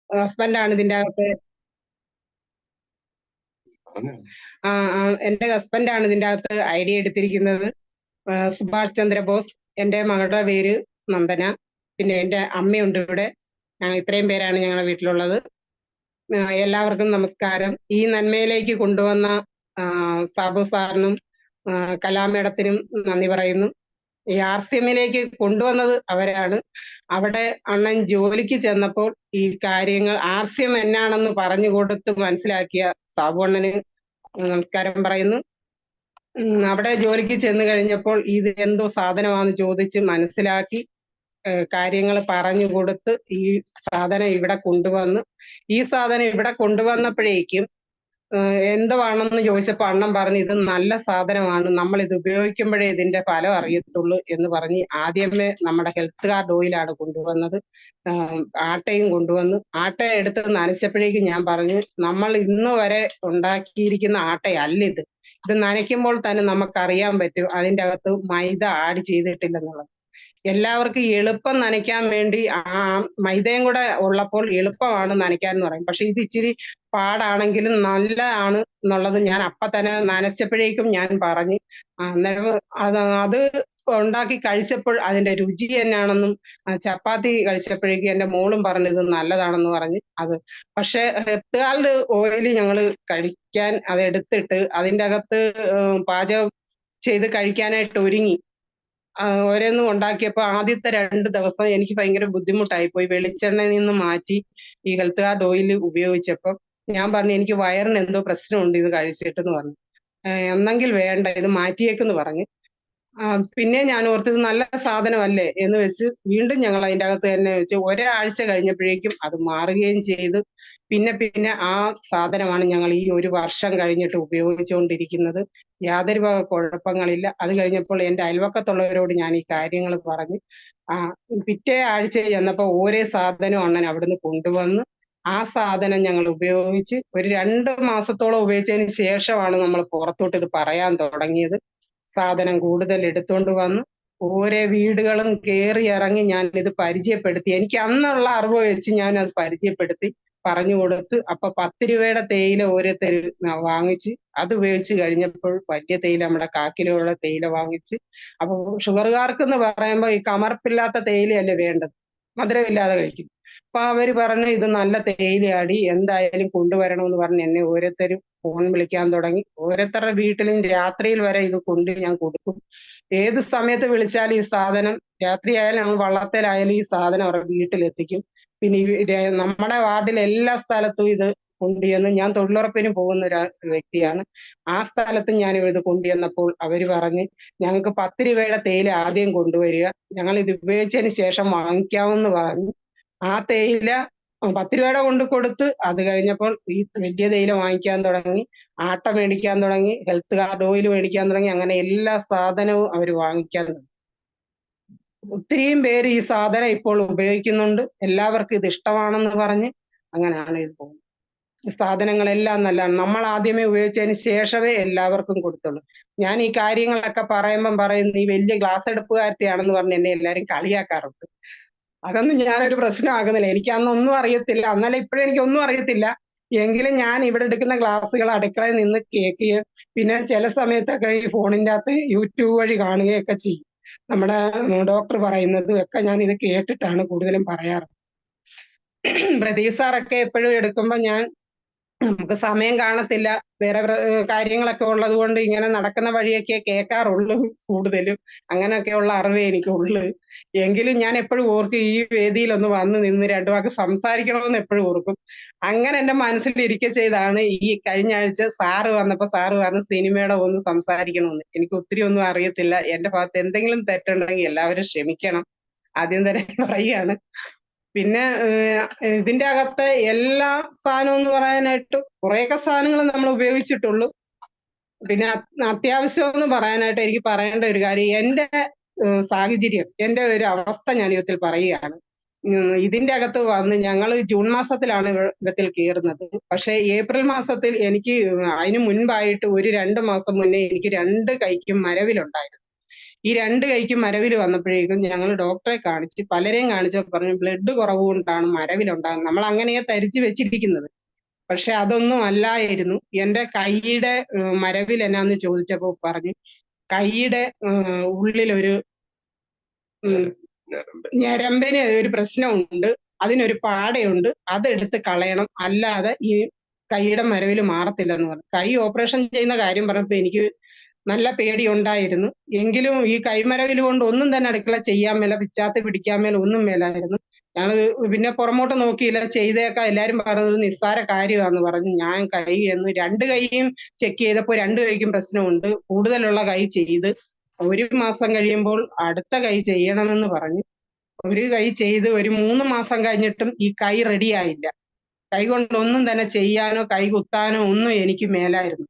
ഹസ്ബൻഡാണ് ഇതിന്റെ അകത്ത് എന്റെ ഹസ്ബൻഡാണ് ഇതിന്റെ അകത്ത് ഐഡിയ എടുത്തിരിക്കുന്നത്. സുഭാഷ് ചന്ദ്രബോസ്. എന്റെ മകളുടെ പേര് നന്ദന. പിന്നെ എന്റെ അമ്മയുണ്ട് ഇവിടെ. ഇത്രയും പേരാണ് ഞങ്ങളുടെ വീട്ടിലുള്ളത്. എല്ലാവർക്കും നമസ്കാരം. ഈ നന്മയിലേക്ക് കൊണ്ടുവന്ന സാബു സാറിനും കലാമേഡത്തിനും നന്ദി പറയുന്നു. ഈ RCMലേക്ക് കൊണ്ടുവന്നത് അവരാണ്. അവിടെ അണ്ണൻ ജോലിക്ക് ചെന്നപ്പോൾ ഈ കാര്യങ്ങൾ RCM എന്നാണെന്ന് പറഞ്ഞു കൊടുത്ത് മനസ്സിലാക്കിയ സാബു അണ്ണന് നമസ്കാരം പറയുന്നു. അവിടെ ജോലിക്ക് ചെന്ന് കഴിഞ്ഞപ്പോൾ ഇത് എന്തോ സാധനമാണെന്ന് ചോദിച്ച് മനസ്സിലാക്കി കാര്യങ്ങൾ പറഞ്ഞു കൊടുത്ത് ഈ സാധനം ഇവിടെ കൊണ്ടുവന്ന് ഈ സാധനം ഇവിടെ കൊണ്ടുവന്നപ്പോഴേക്കും എന്തുവാണെന്ന് ചോദിച്ചപ്പോൾ അണ്ണൻ പറഞ്ഞു ഇത് നല്ല സാധനമാണ്, നമ്മൾ ഇത് ഉപയോഗിക്കുമ്പോഴേ ഇതിന്റെ ഫലം അറിയത്തുള്ളൂ എന്ന് പറഞ്ഞ് ആദ്യമേ നമ്മുടെ ഹെൽത്ത് കാർഡ് ഓയിലാണ് കൊണ്ടുവന്നത്. ആട്ടയും കൊണ്ടുവന്ന് ആട്ട എടുത്ത് നനച്ചപ്പോഴേക്കും ഞാൻ പറഞ്ഞു നമ്മൾ ഇന്ന് വരെ ഉണ്ടാക്കിയിരിക്കുന്ന ആട്ടയല്ല ഇത്. ഇത് നനയ്ക്കുമ്പോൾ തന്നെ നമുക്കറിയാൻ പറ്റും അതിൻ്റെ അകത്ത് മൈദ ആഡ് ചെയ്തിട്ടില്ലെന്നുള്ളത്. എല്ലാവർക്കും എളുപ്പം നനയ്ക്കാൻ വേണ്ടി മൈദയും കൂടെ ഉള്ളപ്പോൾ എളുപ്പമാണ് നനയ്ക്കാൻ എന്ന് പറയും. പക്ഷെ ഇത് ഇച്ചിരി പാടാണെങ്കിലും നല്ലതാണ് എന്നുള്ളത് ഞാൻ തന്നെ നനച്ചപ്പോഴേക്കും ഞാൻ പറഞ്ഞ്. അന്നേരം അത് ഉണ്ടാക്കി കഴിച്ചപ്പോൾ അതിന്റെ രുചി എന്നാണെന്നും ചപ്പാത്തി കഴിച്ചപ്പോഴേക്കും എൻ്റെ മോളും പറഞ്ഞത് നല്ലതാണെന്ന് പറഞ്ഞ് അത്. പക്ഷെ ഹെർത്തുകാർഡ് ഓയിൽ ഞങ്ങൾ കഴിക്കാൻ അതെടുത്തിട്ട് അതിൻ്റെ അകത്ത് പാചകം ചെയ്ത് കഴിക്കാനായിട്ട് ഒരുങ്ങി. ഓരോന്നും ഉണ്ടാക്കിയപ്പോൾ ആദ്യത്തെ 2 ദിവസം എനിക്ക് ഭയങ്കര ബുദ്ധിമുട്ടായിപ്പോയി. വെളിച്ചെണ്ണയിൽ നിന്ന് മാറ്റി ഈ ഹെൽത്ത് കാർഡ് ഓയിൽ ഉപയോഗിച്ചപ്പോൾ ഞാൻ പറഞ്ഞു എനിക്ക് വയറിന് എന്തോ പ്രശ്നമുണ്ട് ഇത് കഴിച്ചിട്ടെന്ന് പറഞ്ഞു. എന്നെങ്കിൽ വേണ്ട ഇത് മാറ്റിയേക്കെന്ന് പറഞ്ഞു. പിന്നെ ഞാൻ ഓർത്തത് നല്ല സാധനമല്ലേ എന്ന് വെച്ച് വീണ്ടും ഞങ്ങൾ അതിൻ്റെ അകത്ത് തന്നെ വെച്ച് ഒരാഴ്ച കഴിഞ്ഞപ്പോഴേക്കും അത് മാറുകയും ചെയ്തു. പിന്നെ ആ സാധനമാണ് ഞങ്ങൾ ഈ 1 വർഷം കഴിഞ്ഞിട്ട് ഉപയോഗിച്ചുകൊണ്ടിരിക്കുന്നത്. യാതൊരു വക കുഴപ്പങ്ങളില്ല. അത് കഴിഞ്ഞപ്പോൾ എൻ്റെ അയൽവക്കത്തുള്ളവരോട് ഞാൻ ഈ കാര്യങ്ങൾ പറഞ്ഞു. പിറ്റേ ആഴ്ച ചെന്നപ്പോൾ ഓരോ സാധനവും അണ്ണൻ അവിടുന്ന് കൊണ്ടുവന്ന് ആ സാധനം ഞങ്ങൾ ഉപയോഗിച്ച് ഒരു 2 മാസത്തോളം ഉപയോഗിച്ചതിന് ശേഷമാണ് നമ്മൾ പുറത്തോട്ട് ഇത് പറയാൻ തുടങ്ങിയത്. സാധനം കൂടുതൽ എടുത്തുകൊണ്ട് വന്ന് ഓരോ വീടുകളും കയറി ഇറങ്ങി ഞാൻ ഇത് പരിചയപ്പെടുത്തി. എനിക്ക് അന്നുള്ള അറിവ് വെച്ച് ഞാൻ അത് പരിചയപ്പെടുത്തി പറഞ്ഞു കൊടുത്ത്. അപ്പൊ 10 രൂപയുടെ തേയില ഓരോരുത്തർ വാങ്ങിച്ച് അത് ഉപയോഗിച്ച് കഴിഞ്ഞപ്പോൾ വലിയ തേയില നമ്മുടെ കാക്കിലുള്ള തേയില വാങ്ങിച്ച്. അപ്പൊ ഷുഗറുകാർക്കെന്ന് പറയുമ്പോൾ ഈ കമർപ്പില്ലാത്ത തേയിലയല്ലേ വേണ്ടത്, മധുരമില്ലാതെ കഴിക്കും. അപ്പൊ അവര് പറഞ്ഞു ഇത് നല്ല തേയിലയാടി, എന്തായാലും കൊണ്ടുവരണമെന്ന് പറഞ്ഞ് എന്നെ ഓരോരുത്തരും ഫോൺ വിളിക്കാൻ തുടങ്ങി. ഓരോരുത്തരുടെ വീട്ടിലും രാത്രിയിൽ വരെ ഇത് കൊണ്ട് ഞാൻ കൊടുക്കും. ഏത് സമയത്ത് വിളിച്ചാലും ഈ സാധനം, രാത്രിയായാലും വള്ളത്തേലായാലും ഈ സാധനം അവരുടെ വീട്ടിലെത്തിക്കും. പിന്നെ നമ്മുടെ വാർഡിൽ എല്ലാ സ്ഥലത്തും ഇത് കൊണ്ടുവന്ന്, ഞാൻ തൊഴിലുറപ്പിന് പോകുന്ന ഒരു വ്യക്തിയാണ്. ആ സ്ഥലത്ത് ഞാൻ ഇത് കൊണ്ടുവന്നപ്പോൾ അവര് പറഞ്ഞ് ഞങ്ങൾക്ക് 10 രൂപയുടെ തേയില ആദ്യം കൊണ്ടുവരിക, ഞങ്ങൾ ഇത് ഉപയോഗിച്ചതിന് ശേഷം വാങ്ങിക്കാമെന്ന് പറഞ്ഞു. ആ തേയില 10 രൂപയുടെ കൊണ്ട് കൊടുത്ത് അത് കഴിഞ്ഞപ്പോൾ ഈ വലിയ തേയില വാങ്ങിക്കാൻ തുടങ്ങി, ആട്ട മേടിക്കാൻ തുടങ്ങി, ഹെൽത്ത് കാർഡ് ഓയിൽ മേടിക്കാൻ തുടങ്ങി. അങ്ങനെ എല്ലാ സാധനവും അവർ വാങ്ങിക്കാൻ തുടങ്ങി. ഒത്തിരിയും പേര് ഈ സാധനം ഇപ്പോൾ ഉപയോഗിക്കുന്നുണ്ട്. എല്ലാവർക്കും ഇത് ഇഷ്ടമാണെന്ന് പറഞ്ഞ് അങ്ങനെയാണ് ഇത് പോകുന്നത്. സാധനങ്ങളെല്ലാം നല്ല, നമ്മൾ ആദ്യമേ ഉപയോഗിച്ചതിന് ശേഷമേ എല്ലാവർക്കും കൊടുത്തുള്ളൂ. ഞാൻ ഈ കാര്യങ്ങളൊക്കെ പറയുമ്പം പറയും നീ വലിയ ഗ്ലാസ് എടുപ്പുകാരത്തിയാണെന്ന് പറഞ്ഞ് എന്നെ എല്ലാവരും കളിയാക്കാറുണ്ട്. അതൊന്നും ഞാനൊരു പ്രശ്നമാകുന്നില്ല. എനിക്ക് അന്നൊന്നും അറിയത്തില്ല, അന്നല്ല ഇപ്പോഴും എനിക്കൊന്നും അറിയത്തില്ല. എങ്കിലും ഞാൻ ഇവിടെ എടുക്കുന്ന ക്ലാസ്സുകൾ അടുക്കളയിൽ നിന്ന് കേൾക്കുകയും പിന്നെ ചില സമയത്തൊക്കെ ഈ ഫോണിൻ്റെ അകത്ത് യൂട്യൂബ് വഴി കാണുകയൊക്കെ ചെയ്യും. നമ്മുടെ ഡോക്ടർ പറയുന്നതും ഒക്കെ ഞാൻ ഇത് കേട്ടിട്ടാണ് കൂടുതലും പറയാറ്. പ്രദീപ് സാറൊക്കെ എപ്പോഴും എടുക്കുമ്പോൾ നമുക്ക് സമയം കാണത്തില്ല, വേറെ കാര്യങ്ങളൊക്കെ ഉള്ളത് കൊണ്ട് ഇങ്ങനെ നടക്കുന്ന വഴിയൊക്കെ കേൾക്കാറുള്ളൂ കൂടുതലും. അങ്ങനെയൊക്കെയുള്ള അറിവേ എനിക്കുള്ളൂ. എങ്കിലും ഞാൻ എപ്പോഴും ഓർക്കും ഈ വേദിയിലൊന്ന് വന്ന് നിന്ന് 2 വാക്ക് സംസാരിക്കണമെന്ന് എപ്പോഴും ഓർക്കും. അങ്ങനെ എൻ്റെ മനസ്സിലിരിക്കെ ചെയ്താണ് ഈ കഴിഞ്ഞ ആഴ്ച സാറ് വന്നപ്പോൾ സാറ് പറഞ്ഞു സിനിമയുടെ ഒന്ന് സംസാരിക്കണമെന്ന്. എനിക്ക് ഒത്തിരി ഒന്നും അറിയത്തില്ല, എൻ്റെ ഭാഗത്ത് എന്തെങ്കിലും തെറ്റുണ്ടെങ്കിൽ എല്ലാവരും ക്ഷമിക്കണം, ആദ്യം തന്നെ പറയുകയാണ്. പിന്നെ ഇതിന്റെ അകത്തെ എല്ലാ സാധനവും എന്ന് പറയാനായിട്ട് കുറേയൊക്കെ സാധനങ്ങൾ നമ്മൾ ഉപയോഗിച്ചിട്ടുള്ളൂ. പിന്നെ അത്യാവശ്യം എന്ന് പറയാനായിട്ട് എനിക്ക് പറയേണ്ട ഒരു കാര്യം, എൻ്റെ സാഹചര്യം, എൻ്റെ ഒരു അവസ്ഥ ഞാൻ യുവത്തിൽ പറയുകയാണ്. ഇതിന്റെ അകത്ത് വന്ന് ഞങ്ങൾ ജൂൺ മാസത്തിലാണ് ഇവത്തിൽ കയറുന്നത്. പക്ഷെ ഏപ്രിൽ മാസത്തിൽ എനിക്ക് അതിന് മുൻപായിട്ട് ഒരു 2 മാസം മുന്നേ എനിക്ക് 2 കൈക്കും മരവിലുണ്ടായിരുന്നു. ഈ രണ്ട് കൈക്കും മരവിൽ വന്നപ്പോഴേക്കും ഞങ്ങൾ ഡോക്ടറെ കാണിച്ച് പലരെയും കാണിച്ചപ്പോൾ പറഞ്ഞു ബ്ലഡ് കുറവ് കൊണ്ടാണ് മരവിലുണ്ടാകുന്നത്. നമ്മൾ അങ്ങനെയാ ധരിച്ചു വെച്ചിരിക്കുന്നത്. പക്ഷെ അതൊന്നും അല്ലായിരുന്നു. എന്റെ കൈയുടെ മരവിൽ എന്നാന്ന് ചോദിച്ചപ്പോൾ പറഞ്ഞു കൈയുടെ ഉള്ളിലൊരു ഞരമ്പിന് ഒരു പ്രശ്നമുണ്ട്, അതിനൊരു പാടയുണ്ട്, അതെടുത്ത് കളയണം, അല്ലാതെ ഈ കൈയുടെ മരവിൽ മാറത്തില്ലെന്ന് പറഞ്ഞു. കൈ ഓപ്പറേഷൻ ചെയ്യുന്ന കാര്യം പറഞ്ഞപ്പോ എനിക്ക് നല്ല പേടിയുണ്ടായിരുന്നു. എങ്കിലും ഈ കൈമരവിൽ കൊണ്ട് ഒന്നും തന്നെ അടുക്കള ചെയ്യാൻ മേല, പിച്ചാത്തി പിടിക്കാൻ മേല, ഒന്നും മേലായിരുന്നു. ഞങ്ങള് പിന്നെ പുറമോട്ട് നോക്കിയില്ല, ചെയ്തേക്കാം, എല്ലാരും പറഞ്ഞത് നിസ്സാര കാര്യമാന്ന് പറഞ്ഞു. ഞാൻ കൈ എന്ന് രണ്ട് കൈയും ചെക്ക് ചെയ്തപ്പോൾ രണ്ട് കൈക്കും പ്രശ്നമുണ്ട്, കൂടുതലുള്ള കൈ ചെയ്ത് 1 മാസം കഴിയുമ്പോൾ അടുത്ത കൈ ചെയ്യണമെന്ന് പറഞ്ഞു. ഒരു കൈ ചെയ്ത് ഒരു 3 മാസം കഴിഞ്ഞിട്ടും ഈ കൈ റെഡി ആയില്ല. കൈ കൊണ്ട് ഒന്നും തന്നെ ചെയ്യാനോ കൈ കുത്താനോ ഒന്നും എനിക്ക് മേലായിരുന്നു.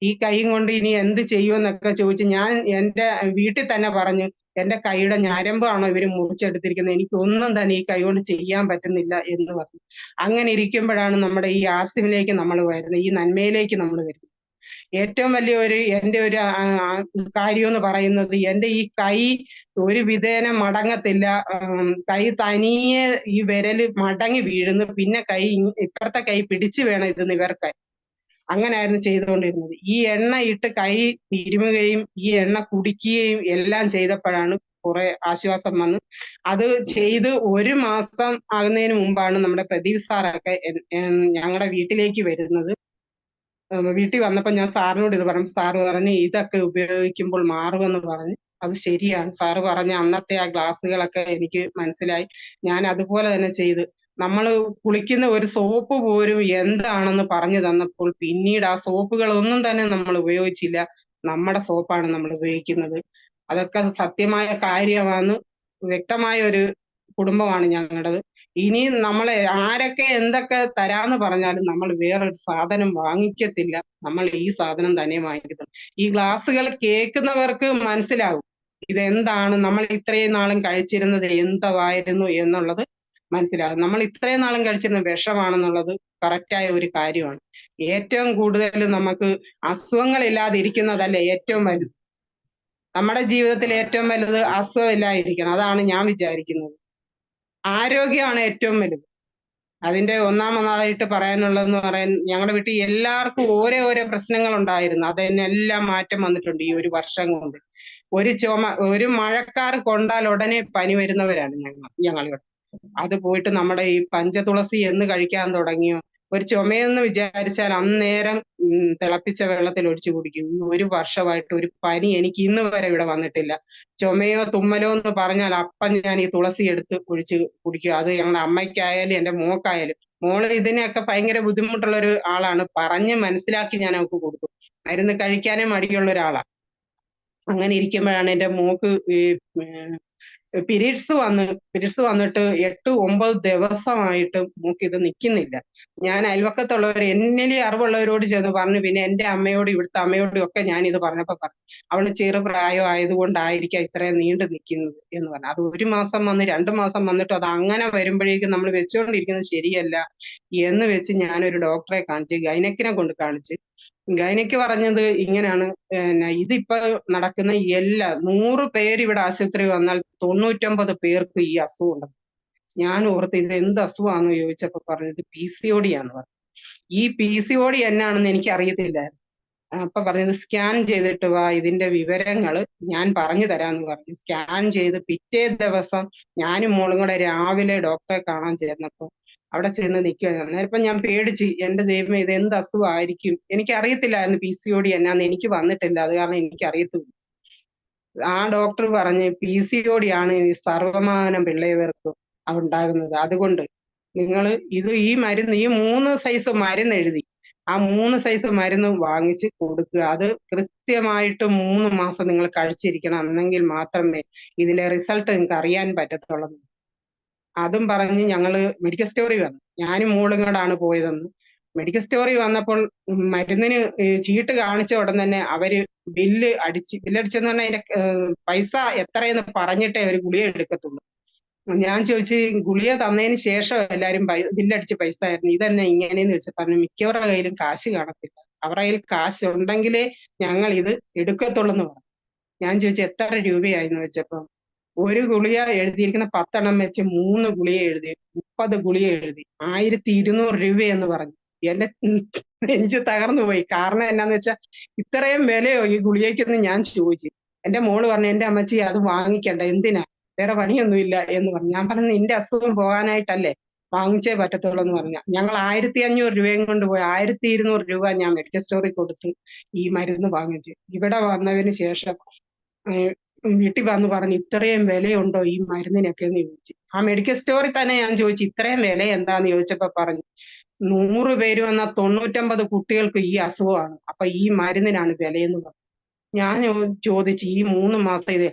ഈ കൈ കൊണ്ട് ഇനി എന്ത് ചെയ്യുമെന്നൊക്കെ ചോദിച്ച് ഞാൻ എന്റെ വീട്ടിൽ തന്നെ പറഞ്ഞു എന്റെ കൈയുടെ ഞരമ്പാണോ ഇവര് മുറിച്ചെടുത്തിരിക്കുന്നത്, എനിക്ക് ഒന്നും തന്നെ ഈ കൈ കൊണ്ട് ചെയ്യാൻ പറ്റുന്നില്ല എന്ന് പറഞ്ഞു. അങ്ങനെ ഇരിക്കുമ്പോഴാണ് നമ്മുടെ ഈ ആസിമിലേക്ക് നമ്മൾ വരുന്നത്, ഈ നന്മയിലേക്ക് നമ്മൾ വരുന്നത്. ഏറ്റവും വലിയ എന്റെ ഒരു കാര്യം എന്ന് പറയുന്നത് എന്റെ ഈ കൈ ഒരു വിധേന മടങ്ങത്തില്ല. കൈ തനിയെ ഈ വിരല് മടങ്ങി വീഴുന്നു, പിന്നെ കൈ ഇപ്പുറത്തെ കൈ പിടിച്ചു വേണം ഇത് നിവർക്കാൻ. അങ്ങനായിരുന്നു ചെയ്തുകൊണ്ടിരുന്നത്. ഈ എണ്ണ ഇട്ട് കൈ തിരുമുകയും ഈ എണ്ണ കുടിക്കുകയും എല്ലാം ചെയ്തപ്പോഴാണ് കുറെ ആശ്വാസം വന്ന്. അത് ചെയ്ത് 1 മാസം ആകുന്നതിന് മുമ്പാണ് നമ്മുടെ പ്രദീപ് സാറൊക്കെ ഞങ്ങളുടെ വീട്ടിലേക്ക് വരുന്നത്. വീട്ടിൽ വന്നപ്പോൾ ഞാൻ സാറിനോട് ഇത് പറഞ്ഞു. സാറ് പറഞ്ഞ് ഇതൊക്കെ ഉപയോഗിക്കുമ്പോൾ മാറുമെന്ന് പറഞ്ഞു. അത് ശരിയാണ്. സാറ് പറഞ്ഞ അന്നത്തെ ആ ഗ്ലാസ്സുകളൊക്കെ എനിക്ക് മനസ്സിലായി. ഞാൻ അതുപോലെ തന്നെ ചെയ്ത്. നമ്മൾ കുളിക്കുന്ന ഒരു സോപ്പ് പോലും എന്താണെന്ന് പറഞ്ഞു തന്നപ്പോൾ പിന്നീട് ആ സോപ്പുകളൊന്നും തന്നെ നമ്മൾ ഉപയോഗിച്ചില്ല. നമ്മുടെ സോപ്പാണ് നമ്മൾ ഉപയോഗിക്കുന്നത്. അതൊക്കെ സത്യമായ കാര്യമാണ്. വ്യക്തമായ ഒരു കുടുംബമാണ് ഞങ്ങളുടേത്. ഇനി നമ്മളെ ആരൊക്കെ എന്തൊക്കെ തരാന്ന് പറഞ്ഞാലും നമ്മൾ വേറൊരു സാധനം വാങ്ങിക്കത്തില്ല. നമ്മൾ ഈ സാധനം തന്നെ വാങ്ങിക്കത്തുള്ളൂ. ഈ ഗ്ലാസ്സുകൾ കേൾക്കുന്നവർക്ക് മനസ്സിലാവും ഇതെന്താണ്, നമ്മൾ ഇത്രയും നാളും കഴിച്ചിരുന്നത് എന്തുവായിരുന്നു എന്നുള്ളത് മനസ്സിലാകും. നമ്മൾ ഇത്രയും നാളും കഴിച്ചിരുന്ന വിഷമാണെന്നുള്ളത് കറക്റ്റായ ഒരു കാര്യമാണ്. ഏറ്റവും കൂടുതൽ നമുക്ക് അസുഖങ്ങളില്ലാതിരിക്കുന്നതല്ലേ ഏറ്റവും വലുത്. നമ്മുടെ ജീവിതത്തിൽ ഏറ്റവും വലുത് അസുഖമില്ലാതിരിക്കണം. അതാണ് ഞാൻ വിചാരിക്കുന്നത്. ആരോഗ്യമാണ് ഏറ്റവും വലുത്. അതിന്റെ ഒന്നാമതായിട്ട് പറയാനുള്ളതെന്ന് പറയാൻ ഞങ്ങളുടെ വീട്ടിൽ എല്ലാവർക്കും ഓരോ പ്രശ്നങ്ങൾ ഉണ്ടായിരുന്നു. അതിനെല്ലാം മാറ്റം വന്നിട്ടുണ്ട് ഈ 1 വർഷം കൊണ്ട്. ഒരു മഴക്കാർ കൊണ്ടാൽ ഉടനെ പനി വരുന്നവരാണ് ഞങ്ങളിവിടെ. അത് പോയിട്ട് നമ്മുടെ ഈ പഞ്ചതുളസി എന്ന് കഴിക്കാൻ തുടങ്ങിയോ, ഒരു ചുമയെന്ന് വിചാരിച്ചാൽ അന്നേരം തിളപ്പിച്ച വെള്ളത്തിൽ ഒഴിച്ചു കുടിക്കും. 1 വർഷമായിട്ട് ഒരു പനി എനിക്ക് ഇന്ന് വരെ ഇവിടെ വന്നിട്ടില്ല. ചുമയോ തുമ്മലോ എന്ന് പറഞ്ഞാൽ അപ്പം ഞാൻ ഈ തുളസി എടുത്ത് ഒഴിച്ച് കുടിക്കും. അത് ഞങ്ങളുടെ അമ്മയ്ക്കായാലും എന്റെ മോക്കായാലും. മോള് ഇതിനൊക്കെ ഭയങ്കര ബുദ്ധിമുട്ടുള്ള ഒരു ആളാണ്. പറഞ്ഞ് മനസ്സിലാക്കി ഞാൻ അവൾക്ക് കൊടുക്കും. മരുന്ന് കഴിക്കാനേ മടിയുള്ള ഒരാളാണ്. അങ്ങനെ ഇരിക്കുമ്പോഴാണ് എന്റെ മോക്ക് ഈ പീരീഡ്സ് വന്നിട്ട് 8-9 ദിവസമായിട്ട് മോക്കിത് നിൽക്കുന്നില്ല. ഞാൻ അയൽവക്കത്തുള്ളവർ എന്നിലെ അറിവുള്ളവരോട് ചെന്ന് പറഞ്ഞു. പിന്നെ എന്റെ അമ്മയോടും ഇവിടുത്തെ അമ്മയോടും ഒക്കെ ഞാൻ ഇത് പറഞ്ഞപ്പോ പറഞ്ഞു അവള് ചെറുപ്രായം ആയതുകൊണ്ടായിരിക്കാം ഇത്രയും നീണ്ടു നിൽക്കുന്നത് എന്ന് പറഞ്ഞു. അത് 1 മാസം വന്ന് 2 മാസം വന്നിട്ട് അത് അങ്ങനെ വരുമ്പോഴേക്കും നമ്മൾ വെച്ചുകൊണ്ടിരിക്കുന്നത് ശരിയല്ല എന്ന് വെച്ച് ഞാനൊരു ഡോക്ടറെ കാണിച്ച്, ഗൈനക്കിനെ കൊണ്ട് കാണിച്ച്. ഗൈനക്ക് പറഞ്ഞത് ഇങ്ങനെയാണ്, ഇതിപ്പോ നടക്കുന്ന 100 പേര് ഇവിടെ ആശുപത്രി വന്നാൽ 99 പേർക്ക് ഈ അസുഖമുണ്ട്. ഞാൻ ഓർത്ത് ഇത് എന്ത് അസുഖമാണെന്ന് ചോദിച്ചപ്പോ പറഞ്ഞത് PCOD ആന്ന് പറഞ്ഞു. ഈ PCOD എന്നാണെന്ന് എനിക്ക് അറിയത്തില്ലായിരുന്നു. അപ്പൊ പറഞ്ഞത് സ്കാൻ ചെയ്തിട്ട് വാ, ഇതിന്റെ വിവരങ്ങൾ ഞാൻ പറഞ്ഞു തരാന്ന് പറഞ്ഞു. സ്കാൻ ചെയ്ത് പിറ്റേ ദിവസം ഞാനും മോളും കൂടെ രാവിലെ ഡോക്ടറെ കാണാൻ ചെന്നപ്പോ അവിടെ ചെന്ന് നിൽക്കുകയാണ്. അന്നേരം ഞാൻ പേടിച്ച്, എന്റെ ദൈവമേ ഇത് എന്ത് അസുഖമായിരിക്കും, എനിക്കറിയത്തില്ലായിരുന്നു PCOD എന്നാന്ന്. എനിക്ക് വന്നിട്ടില്ല, അത് കാരണം എനിക്കറിയത്തില്ല. ആ ഡോക്ടർ പറഞ്ഞ് PCOD ആണ് ഈ സർവമാനം പിള്ളേർക്ക് ഉണ്ടാകുന്നത്. അതുകൊണ്ട് നിങ്ങൾ ഈ മരുന്ന്, ഈ 3 സൈസ് മരുന്ന് എഴുതി, ആ 3 സൈസ് മരുന്ന് വാങ്ങിച്ച് കൊടുക്കുക. അത് കൃത്യമായിട്ട് 3 മാസം നിങ്ങൾ കഴിച്ചിരിക്കണം, എന്നെങ്കിൽ മാത്രമേ ഇതിന്റെ റിസൾട്ട് നിങ്ങൾക്ക് അറിയാൻ പറ്റത്തുള്ളൂ. അതും പറഞ്ഞ് ഞങ്ങള് മെഡിക്കൽ സ്റ്റോറിൽ വന്നു. ഞാനും മോളും കൂടാണ് പോയതെന്ന്. മെഡിക്കൽ സ്റ്റോറിൽ വന്നപ്പോൾ മരുന്നിന് ചീട്ട് കാണിച്ച ഉടൻ തന്നെ അവര് ബില്ലടിച്ചെന്ന് പറഞ്ഞാൽ അതിന്റെ പൈസ എത്രയെന്ന് പറഞ്ഞിട്ടേ അവര് ഗുളിക എടുക്കത്തുള്ളൂ. ഞാൻ ചോദിച്ചു, ഗുളിക തന്നതിന് ശേഷം എല്ലാരും ബില്ലടിച്ച് പൈസ ആയിരുന്നു, ഇതന്നെ ഇങ്ങനെയെന്ന് വെച്ച് പറഞ്ഞു. മിക്കവരുടെ കയ്യിലും കാശ് കാണത്തില്ല, അവരുടെ കയ്യിൽ കാശ് ഉണ്ടെങ്കിലേ ഞങ്ങൾ ഇത് എടുക്കത്തുള്ളൂ എന്ന് പറഞ്ഞു. ഞാൻ ചോദിച്ചു എത്ര രൂപയായിന്ന് വെച്ചപ്പോ ഒരു ഗുളിക എഴുതിയിരിക്കുന്ന 10 വെച്ച് 3 ഗുളിക എഴുതി, 30 ഗുളിക എഴുതി, 1200 രൂപയെന്ന് പറഞ്ഞു. എന്റെ നെഞ്ച് തകർന്നു പോയി. കാരണം എന്നാന്ന് വെച്ചാൽ ഇത്രയും വിലയോ ഈ ഗുളികയ്ക്കെന്ന് ഞാൻ ചോദിച്ചു. എന്റെ മോള് പറഞ്ഞു എന്റെ അമ്മച്ചി അത് വാങ്ങിക്കണ്ട, എന്തിനാ, വേറെ പണിയൊന്നുമില്ല എന്ന് പറഞ്ഞു. ഞാൻ പറഞ്ഞു നിന്റെ അസുഖം പോകാനായിട്ടല്ലേ, വാങ്ങിച്ചേ പറ്റത്തുള്ളൂ എന്ന് പറഞ്ഞു. ഞങ്ങൾ 1500 രൂപയും കൊണ്ട് പോയി 1200 രൂപ ഞാൻ മെഡിക്കൽ സ്റ്റോറിൽ കൊടുത്ത് ഈ മരുന്ന് വാങ്ങിച്ചു. ഇവിടെ വന്നതിന് ശേഷം വീട്ടിൽ വന്ന് പറഞ്ഞു ഇത്രയും വിലയുണ്ടോ ഈ മരുന്നിനൊക്കെ എന്ന് ചോദിച്ചു. ആ മെഡിക്കൽ സ്റ്റോറിൽ തന്നെ ഞാൻ ചോദിച്ചു ഇത്രയും വില എന്താന്ന് ചോദിച്ചപ്പോ പറഞ്ഞു 100 പേര് വന്ന 99 കുട്ടികൾക്ക് ഈ അസുഖമാണ്, അപ്പൊ ഈ മരുന്നിനാണ് വിലയെന്ന് പറഞ്ഞു. ഞാൻ ചോദിച്ചു ഈ 3 മാസം ഇത്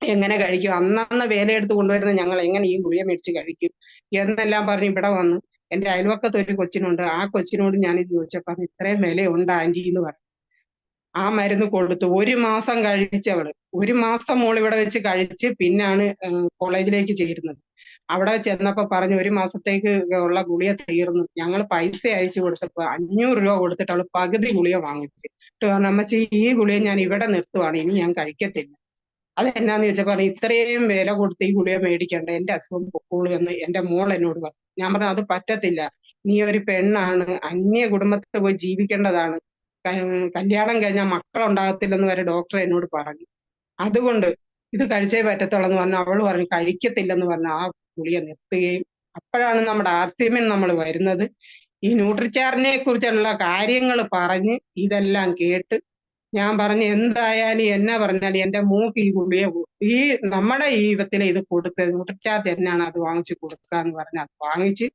എങ്ങനെ കഴിക്കും, അന്നന്ന് വേല എടുത്ത് കൊണ്ടുവരുന്ന ഞങ്ങൾ എങ്ങനെ ഈ ഗുളിക മേടിച്ച് കഴിക്കും എന്നെല്ലാം പറഞ്ഞ് ഇവിടെ വന്ന് എന്റെ അയൽവക്കത്ത് ഒരു കൊച്ചിനുണ്ട്, ആ കൊച്ചിനോട് ഞാൻ ഇത് ചോദിച്ചപ്പോ ഇത്രയും വിലയുണ്ട് ആന്റി എന്ന് പറഞ്ഞു. ആ മരുന്ന് കൊടുത്തു. 1 മാസം കഴിച്ചവള്. 1 മാസം മോൾ ഇവിടെ വെച്ച് കഴിച്ച് പിന്നാണ് കോളേജിലേക്ക് ചേരുന്നത്. അവിടെ ചെന്നപ്പോ പറഞ്ഞു 1 മാസത്തേക്ക് ഉള്ള ഗുളിക തീർന്നു. ഞങ്ങൾ പൈസ അയച്ചു കൊടുത്തപ്പോ 500 രൂപ കൊടുത്തിട്ട് അവള് പകുതി ഗുളിക വാങ്ങിച്ചു. പറഞ്ഞു അമ്മച്ചി ഈ ഗുളിക ഞാൻ ഇവിടെ നിർത്തുവാണ്, ഇനി ഞാൻ കഴിക്കത്തില്ല. അത് എന്നാന്ന് ചോദിച്ചപ്പോ ഇത്രയും വില കൊടുത്ത് ഈ ഗുളിക മേടിക്കണ്ട, എന്റെ അസുഖം പൊക്കോളൂ എന്ന് എന്റെ മോൾ എന്നോട് പറഞ്ഞു. ഞാൻ പറഞ്ഞു അത് പറ്റത്തില്ല, നീ ഒരു പെണ്ണാണ്, അന്യ കുടുംബത്തിൽ പോയി ജീവിക്കേണ്ടതാണ്, കല്യാണം കഴിഞ്ഞാൽ മക്കളുണ്ടാകത്തില്ലെന്ന് വരെ ഡോക്ടർ എന്നോട് പറഞ്ഞു. അതുകൊണ്ട് ഇത് കഴിച്ചേ പറ്റത്തുള്ളെന്ന് പറഞ്ഞു. അവള് പറഞ്ഞു കഴിക്കത്തില്ലെന്ന് പറഞ്ഞു ആ ഗുളിക നിർത്തുകയും. അപ്പോഴാണ് നമ്മുടെ ആർസിഎമ്മിൽ നമ്മൾ വരുന്നത്. ഈ ന്യൂട്രിച്ചാറിനെ കുറിച്ചുള്ള കാര്യങ്ങൾ പറഞ്ഞ് ഇതെല്ലാം കേട്ട് ഞാൻ പറഞ്ഞു എന്തായാലും എന്നാ പറഞ്ഞാലും എന്റെ മൂക്ക് ഈ ഗുളിക ഈ നമ്മുടെ ജീവിതത്തിൽ ഇത് കൊടുക്കുക, ന്യൂട്രിച്ചാർജ് എന്നാണ് അത് വാങ്ങിച്ചു കൊടുക്കുക എന്ന് പറഞ്ഞ് അത് വാങ്ങിച്ച്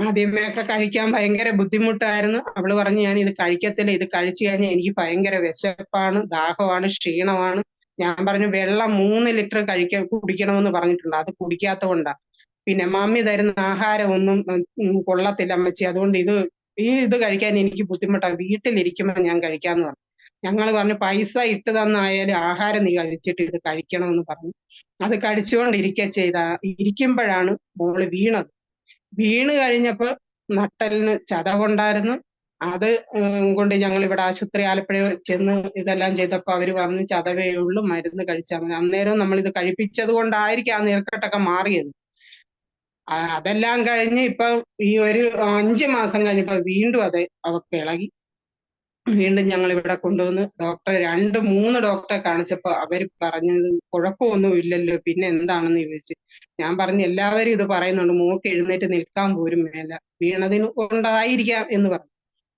ആദ്യമേയൊക്കെ കഴിക്കാൻ ഭയങ്കര ബുദ്ധിമുട്ടായിരുന്നു. അവള് പറഞ്ഞു ഞാൻ ഇത് കഴിക്കത്തില്ല, ഇത് കഴിച്ചു കഴിഞ്ഞാൽ എനിക്ക് ഭയങ്കര വിശപ്പാണ്, ദാഹമാണ്, ക്ഷീണമാണ്. ഞാൻ പറഞ്ഞു വെള്ളം 3 ലിറ്റർ കുടിക്കണമെന്ന് പറഞ്ഞിട്ടുണ്ട്, അത് കുടിക്കാത്ത കൊണ്ടാ. പിന്നെ മമ്മി തരുന്ന ആഹാരം ഒന്നും കൊള്ളത്തില്ല അമ്മച്ചി, അതുകൊണ്ട് ഇത് കഴിക്കാൻ എനിക്ക് ബുദ്ധിമുട്ടാണ്, വീട്ടിലിരിക്കുമ്പോൾ ഞാൻ കഴിക്കാന്ന് പറഞ്ഞു. ഞങ്ങൾ പറഞ്ഞു പൈസ ഇട്ട് തന്നായാലും ആഹാരം നീ കഴിച്ചിട്ട് ഇത് കഴിക്കണമെന്ന് പറഞ്ഞു. അത് ഇരിക്കുമ്പോഴാണ് മോള് വീണത്. വീണ് കഴിഞ്ഞപ്പോ നട്ടലിന് ചതവുണ്ടായിരുന്നു. അത് കൊണ്ട് ഞങ്ങൾ ഇവിടെ ആശുപത്രി ആലപ്പുഴ ചെന്ന് ഇതെല്ലാം ചെയ്തപ്പോ അവര് പറഞ്ഞു ചതവേ ഉള്ളൂ, മരുന്ന് കഴിച്ചാൽ മതി. അന്നേരം നമ്മൾ ഇത് കഴിപ്പിച്ചത് കൊണ്ടായിരിക്കും ആ നീർക്കെട്ടൊക്കെ മാറിയത്. അതെല്ലാം കഴിഞ്ഞ് ഇപ്പൊ ഈ ഒരു 5 മാസം കഴിഞ്ഞപ്പോ വീണ്ടും അത് അവക്ക് ഇളകി. വീണ്ടും ഞങ്ങൾ ഇവിടെ കൊണ്ടുവന്ന് ഡോക്ടറെ 2-3 ഡോക്ടറെ കാണിച്ചപ്പോ അവര് പറഞ്ഞത് കുഴപ്പമൊന്നും ഇല്ലല്ലോ, പിന്നെ എന്താണെന്ന് ചോദിച്ചു. ഞാൻ പറഞ്ഞു എല്ലാവരും ഇത് പറയുന്നുണ്ട്, മോക്ക് എഴുന്നേറ്റ് നിൽക്കാൻ പോലും മേല, വീണതിന് കൊണ്ടായിരിക്കാം എന്ന് പറഞ്ഞു.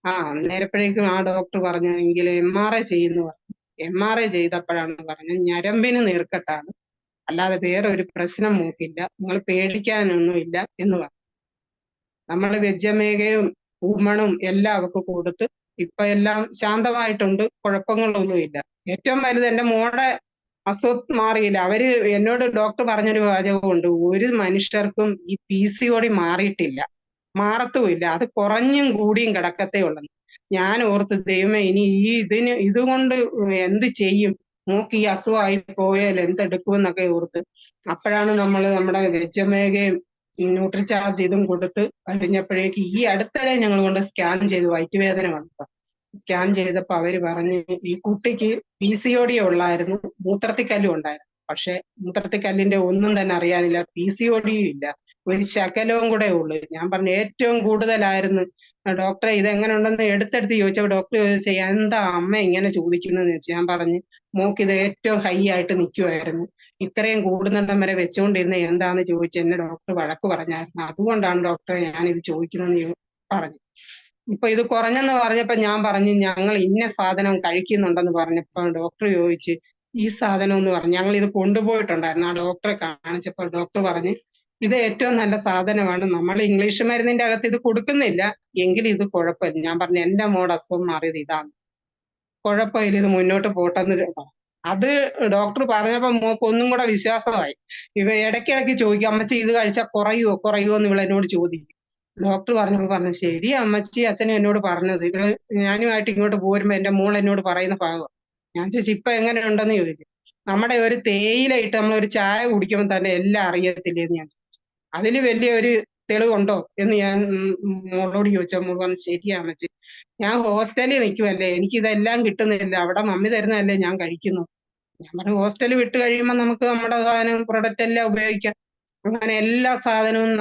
അന്നേരപ്പോഴേക്കും ആ ഡോക്ടർ പറഞ്ഞു എങ്കിൽ MRI ചെയ്യുന്നു പറഞ്ഞു. MRI ചെയ്തപ്പോഴാണ് പറഞ്ഞത് ഞരമ്പിന് നീർക്കെട്ടാണ്, അല്ലാതെ വേറെ ഒരു പ്രശ്നം മൂക്കില്ല, നിങ്ങൾ പേടിക്കാനൊന്നുമില്ല എന്ന് പറഞ്ഞു. നമ്മൾ വെജമേഘയും ഊമണും എല്ലാം അവക്ക് കൊടുത്ത് ഇപ്പൊ എല്ലാം ശാന്തമായിട്ടുണ്ട്, കുഴപ്പങ്ങളൊന്നുമില്ല. ഏറ്റവും വലുത് എന്റെ മോടെ അസുഖം മാറിയില്ല. അവര് എന്നോട് ഡോക്ടർ പറഞ്ഞൊരു വാചകമുണ്ട്, ഒരു മനുഷ്യർക്കും ഈ PCOD മാറിയിട്ടില്ല, മാറത്തുമില്ല, അത് കുറഞ്ഞും കൂടിയും കിടക്കത്തേ ഉള്ളെന്ന്. ഞാൻ ഓർത്ത് ദൈവമേ ഇനി ഇതുകൊണ്ട് എന്ത് ചെയ്യും, മോക്ക് ഈ അസുഖമായി പോയാൽ എന്തെടുക്കുമെന്നൊക്കെ ഓർത്ത്. അപ്പോഴാണ് നമ്മൾ നമ്മുടെ വെജമേഘയും ന്യൂട്രിചാർജ് ഇതും കൊടുത്ത് കഴിഞ്ഞപ്പോഴേക്ക് ഈ അടുത്തിടെ ഞങ്ങൾ കൊണ്ട് സ്കാൻ ചെയ്ത് വയറ്റുവേദന വന്നപ്പോ സ്കാൻ ചെയ്തപ്പോ അവര് പറഞ്ഞ് ഈ കുട്ടിക്ക് PCOD ഉള്ളായിരുന്നു, മൂത്രത്തിക്കല്ലും ഉണ്ടായിരുന്നു. പക്ഷെ മൂത്രത്തിക്കല്ലിന്റെ ഒന്നും തന്നെ അറിയാനില്ല, PCOD ഇല്ല, ഒരു ശകലവും കൂടെ ഉള്ളു. ഞാൻ പറഞ്ഞു ഏറ്റവും കൂടുതലായിരുന്നു. ഡോക്ടറെ ഇതെങ്ങനെ ഉണ്ടെന്ന് എടുത്തെടുത്ത് ചോദിച്ചപ്പോൾ ഡോക്ടർ ചോദിച്ചു എന്താ അമ്മ ഇങ്ങനെ ചോദിക്കുന്നതെന്ന് ചോദിച്ചു. ഞാൻ പറഞ്ഞു മോക്ക് ഇത് ഏറ്റവും ഹൈ ആയിട്ട് നിൽക്കുമായിരുന്നു, ഇത്രയും കൂടുന്നിടം വരെ വെച്ചുകൊണ്ടിരുന്ന എന്താന്ന് ചോദിച്ചു എന്നെ ഡോക്ടർ വഴക്ക് പറഞ്ഞായിരുന്നു, അതുകൊണ്ടാണ് ഡോക്ടറെ ഞാനിത് ചോദിക്കുന്നതെന്ന് പറഞ്ഞു. ഇപ്പൊ ഇത് കുറഞ്ഞെന്ന് പറഞ്ഞപ്പോ ഞാൻ പറഞ്ഞു ഞങ്ങൾ ഇന്ന സാധനം കഴിക്കുന്നുണ്ടെന്ന് പറഞ്ഞപ്പോ ഡോക്ടർ ചോദിച്ചു ഈ സാധനം എന്ന് പറഞ്ഞു. ഞങ്ങൾ ഇത് കൊണ്ടുപോയിട്ടുണ്ടായിരുന്നു, ആ ഡോക്ടറെ കാണിച്ചപ്പോൾ ഡോക്ടർ പറഞ്ഞു ഇത് ഏറ്റവും നല്ല സാധനമാണ്, നമ്മൾ ഇംഗ്ലീഷ് മരുന്നിന്റെ അകത്ത് ഇത് കൊടുക്കുന്നില്ല, എങ്കിലും ഇത് കുഴപ്പമില്ല. ഞാൻ പറഞ്ഞു എന്റെ മോടെ അസുഖം മാറിയത് ഇതാണ്, കുഴപ്പമില്ല, ഇത് മുന്നോട്ട് പോട്ടെന്ന്. അത് ഡോക്ടർ പറഞ്ഞപ്പോ മോക്ക് ഒന്നും കൂടെ വിശ്വാസമായി. ഇടയ്ക്കിടയ്ക്ക് ചോദിക്കും അമ്മച്ചി ഇത് കഴിച്ചാൽ കുറയുവോ എന്ന് ഇവളെന്നോട് ചോദിക്കും. ഡോക്ടർ പറഞ്ഞു ശരി അമ്മച്ചി അച്ഛനും എന്നോട് പറഞ്ഞത്, ഞാനുമായിട്ട് ഇങ്ങോട്ട് പോരുമ്പോ എന്റെ മോൾ എന്നോട് പറയുന്ന ഭാഗം. ഞാൻ ചോദിച്ചു ഇപ്പൊ എങ്ങനെ ഉണ്ടെന്ന് ചോദിച്ചു. നമ്മുടെ ഒരു തേയിലയിട്ട് നമ്മൾ ഒരു ചായ കുടിക്കുമ്പോൾ തന്നെ എല്ലാം അറിയത്തില്ലേന്ന് ഞാൻ ചോദിച്ചു. അതില് വലിയൊരു തെളിവുണ്ടോ എന്ന് ഞാൻ മോളോട് ചോദിച്ചാൽ മോൾ പറഞ്ഞു ശരിയാ അമ്മച്ചി, ഞാൻ ഹോസ്റ്റലിൽ നിൽക്കുമല്ലേ, എനിക്ക് ഇതെല്ലാം കിട്ടുന്നില്ല, അവിടെ മമ്മി തരുന്നതല്ലേ ഞാൻ കഴിക്കുന്നു, ഞാൻ പറഞ്ഞു ഹോസ്റ്റൽ വിട്ട് കഴിയുമ്പോൾ നമുക്ക് നമ്മുടെ സാധനം പ്രൊഡക്റ്റ് എല്ലാം ഉപയോഗിക്കാം. അങ്ങനെ എല്ലാ സാധനവും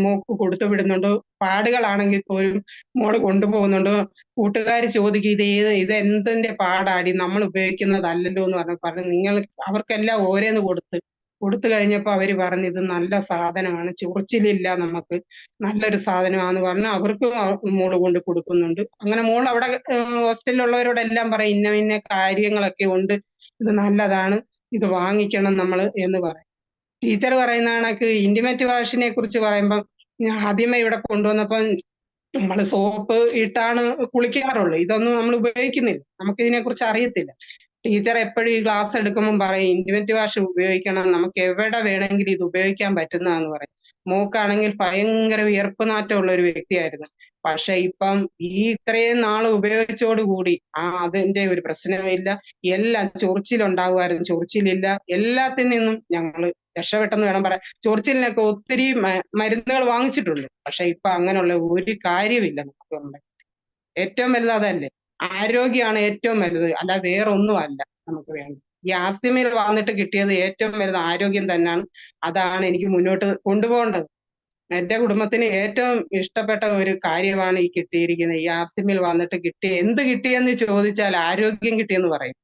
മോക്ക് കൊടുത്തു വിടുന്നുണ്ട്. പാടുകളാണെങ്കിൽ പോലും മോള് കൊണ്ടുപോകുന്നുണ്ട്. കൂട്ടുകാർ ചോദിക്കും ഇത് എന്തിന്റെ പാടാടി, നമ്മൾ ഉപയോഗിക്കുന്നതല്ലല്ലോ എന്ന് പറഞ്ഞു നിങ്ങൾ അവർക്കെല്ലാം ഓരോന്ന് കൊടുത്തു കഴിഞ്ഞപ്പോ അവര് പറഞ്ഞു ഇത് നല്ല സാധനമാണ്, ചൊറിച്ചിലില്ല, നമുക്ക് നല്ലൊരു സാധനമാന്ന് പറഞ്ഞ് അവർക്ക് മോള് കൊണ്ട് കൊടുക്കുന്നുണ്ട്. അങ്ങനെ മോൾ അവിടെ ഹോസ്റ്റലിലുള്ളവരോടെല്ലാം പറയും ഇന്ന ഇന്ന കാര്യങ്ങളൊക്കെ ഉണ്ട്, ഇത് നല്ലതാണ്, ഇത് വാങ്ങിക്കണം നമ്മള് എന്ന് പറയും. ടീച്ചർ പറയുന്ന കണക്ക് ഇന്റിമേറ്റ് വാഷിനെ കുറിച്ച് പറയുമ്പം ഞാൻ ആദ്യമേ ഇവിടെ കൊണ്ടുവന്നപ്പം നമ്മൾ സോപ്പ് ഇട്ടാണ് കുളിക്കാറുള്ളൂ, ഇതൊന്നും നമ്മൾ ഉപയോഗിക്കുന്നില്ല, നമുക്ക് ഇതിനെ കുറിച്ച് അറിയത്തില്ല. ടീച്ചർ എപ്പോഴും ഈ ക്ലാസ് എടുക്കുമ്പോൾ പറയും ഇന്റിമേറ്റ് വാഷ് ഉപയോഗിക്കണം, നമുക്ക് എവിടെ വേണമെങ്കിലും ഇത് ഉപയോഗിക്കാൻ പറ്റുന്നതാന്ന് പറയും. മോക്കാണെങ്കിൽ ഭയങ്കര വിയർപ്പ് നാറ്റമുള്ള ഒരു വ്യക്തിയായിരുന്നു. പക്ഷെ ഇപ്പം ഈ ഇത്രയും നാൾ ഉപയോഗിച്ചോടുകൂടി അതിന്റെ ഒരു പ്രശ്നമില്ല. എല്ലാം ചൊറിച്ചിലുണ്ടാകുമായിരുന്നു, ചൊറിച്ചിലില്ല. എല്ലാത്തിൽ നിന്നും ഞങ്ങൾ രക്ഷപ്പെട്ടെന്ന് വേണം പറയാൻ. ചൊറിച്ചിലിനൊക്കെ ഒത്തിരി മരുന്നുകൾ വാങ്ങിച്ചിട്ടുണ്ട്. പക്ഷെ ഇപ്പൊ അങ്ങനെയുള്ള ഒരു കാര്യമില്ല നമുക്ക്. ഏറ്റവും വലുത് അതല്ലേ, ആരോഗ്യമാണ് ഏറ്റവും വലുത്, അല്ല വേറൊന്നും അല്ല നമുക്ക് വേണ്ടത്. ഈ ആസ്തിമയിൽ വന്നിട്ട് കിട്ടിയത് ഏറ്റവും വലുത് ആരോഗ്യം തന്നെയാണ്. അതാണ് എനിക്ക് മുന്നോട്ട് കൊണ്ടുപോകേണ്ടത്. എന്റെ കുടുംബത്തിന് ഏറ്റവും ഇഷ്ടപ്പെട്ട ഒരു കാര്യമാണ് ഈ കിട്ടിയിരിക്കുന്നത്. ഈ ആസ്തിമയിൽ വന്നിട്ട് എന്ത് കിട്ടിയെന്ന് ചോദിച്ചാൽ ആരോഗ്യം കിട്ടിയെന്ന് പറയും.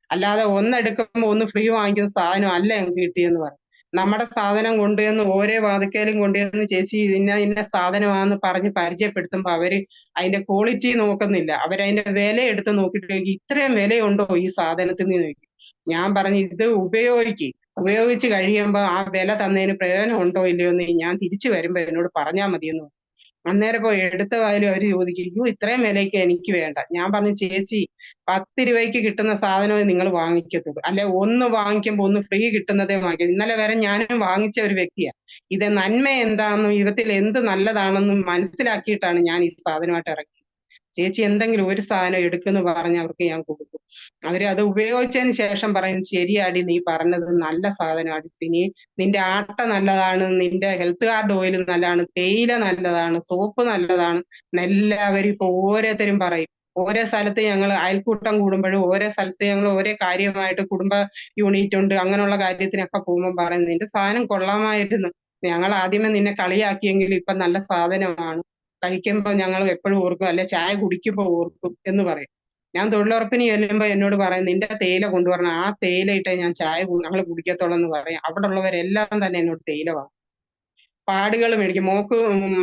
അല്ലാതെ ഒന്നെടുക്കുമ്പോൾ ഒന്ന് ഫ്രീ വാങ്ങിക്കുന്ന സാധനം അല്ല ഞങ്ങൾക്ക് കിട്ടിയെന്ന് പറയും. നമ്മുടെ സാധനം കൊണ്ടുവന്ന് ഓരോ വാതിക്കലും കൊണ്ടുവന്ന് ചേച്ചി ഇന്ന സാധനമാണെന്ന് പറഞ്ഞ് പരിചയപ്പെടുത്തുമ്പോൾ അവര് അതിന്റെ ക്വാളിറ്റി നോക്കുന്നില്ല, അവരതിന്റെ വില എടുത്ത് നോക്കിയിട്ട് ഇത്രയും വിലയുണ്ടോ ഈ സാധനത്തിന് ചോദിക്കും. ഞാൻ പറഞ്ഞു ഇത് ഉപയോഗിച്ച് കഴിയുമ്പോൾ ആ വില തന്നതിന് പ്രയോജനം ഉണ്ടോ ഇല്ലയോ എന്ന് ഞാൻ തിരിച്ചു വരുമ്പോ എന്നോട് പറഞ്ഞാൽ മതിയെന്ന് പറഞ്ഞു. അന്നേരം പോയി എടുത്ത വായിലും അവര് ചോദിക്കും അയ്യോ ഇത്രയും വിലയ്ക്ക് എനിക്ക് വേണ്ട. ഞാൻ പറഞ്ഞു ചേച്ചി 10 രൂപയ്ക്ക് കിട്ടുന്ന സാധനമേ നിങ്ങൾ വാങ്ങിക്കത്തുള്ളൂ, അല്ലെ ഒന്ന് വാങ്ങിക്കുമ്പോൾ ഒന്ന് ഫ്രീ കിട്ടുന്നതേ വാങ്ങിക്കൂ. ഇന്നലെ വരെ ഞാനും വാങ്ങിച്ച ഒരു വ്യക്തിയാണ്. ഇത് നന്മ എന്താണെന്നും വിധത്തിൽ എന്ത് നല്ലതാണെന്നും മനസ്സിലാക്കിയിട്ടാണ് ഞാൻ ഈ സാധനമായിട്ട് ഇറങ്ങിയത്. ചേച്ചി എന്തെങ്കിലും ഒരു സാധനം എടുക്കുമെന്ന് പറഞ്ഞ് അവർക്ക് ഞാൻ കൊടുക്കും. അവര് അത് ഉപയോഗിച്ചതിന് ശേഷം പറയും ശരിയാടി നീ പറഞ്ഞത് നല്ല സാധനമാടി സിനി, നിന്റെ ആട്ട നല്ലതാണ്, നിന്റെ ഹെൽത്ത് കാർഡ് ഓയിൽ നല്ലതാണ്, തേയില നല്ലതാണ്, സോപ്പ് നല്ലതാണ്. എല്ലാവരും ഇപ്പൊ ഓരോരുത്തരും പറയും. ഓരോ സ്ഥലത്ത് ഞങ്ങൾ അയൽക്കൂട്ടം കൂടുമ്പോഴും ഓരോ സ്ഥലത്ത് ഞങ്ങൾ ഓരോ കാര്യമായിട്ട് കുടുംബ യൂണിറ്റ് ഉണ്ട്, അങ്ങനെയുള്ള കാര്യത്തിനൊക്കെ പോകുമ്പോൾ പറയും നിന്റെ സാധനം കൊള്ളാമായിരുന്നു, ഞങ്ങൾ ആദ്യമേ നിന്നെ കളിയാക്കിയെങ്കിലും ഇപ്പൊ നല്ല സാധനമാണ്, കഴിക്കുമ്പോൾ ഞങ്ങൾ എപ്പോഴും ഓർക്കും, അല്ലെ ചായ കുടിക്കുമ്പോൾ ഓർക്കും എന്ന് പറയും. ഞാൻ തൊഴിലുറപ്പിന് ചെല്ലുമ്പോ എന്നോട് പറയും നിന്റെ തേയില കൊണ്ടുവരണം, ആ തേയില ഇട്ടേ ഞാൻ ചായ ഞങ്ങൾ കുടിക്കത്തുള്ളൂ എന്ന് പറയും. അവിടെ ഉള്ളവരെല്ലാം തന്നെ എന്നോട് തേയില വാങ്ങും. പാടുകൾ മേടിക്കും.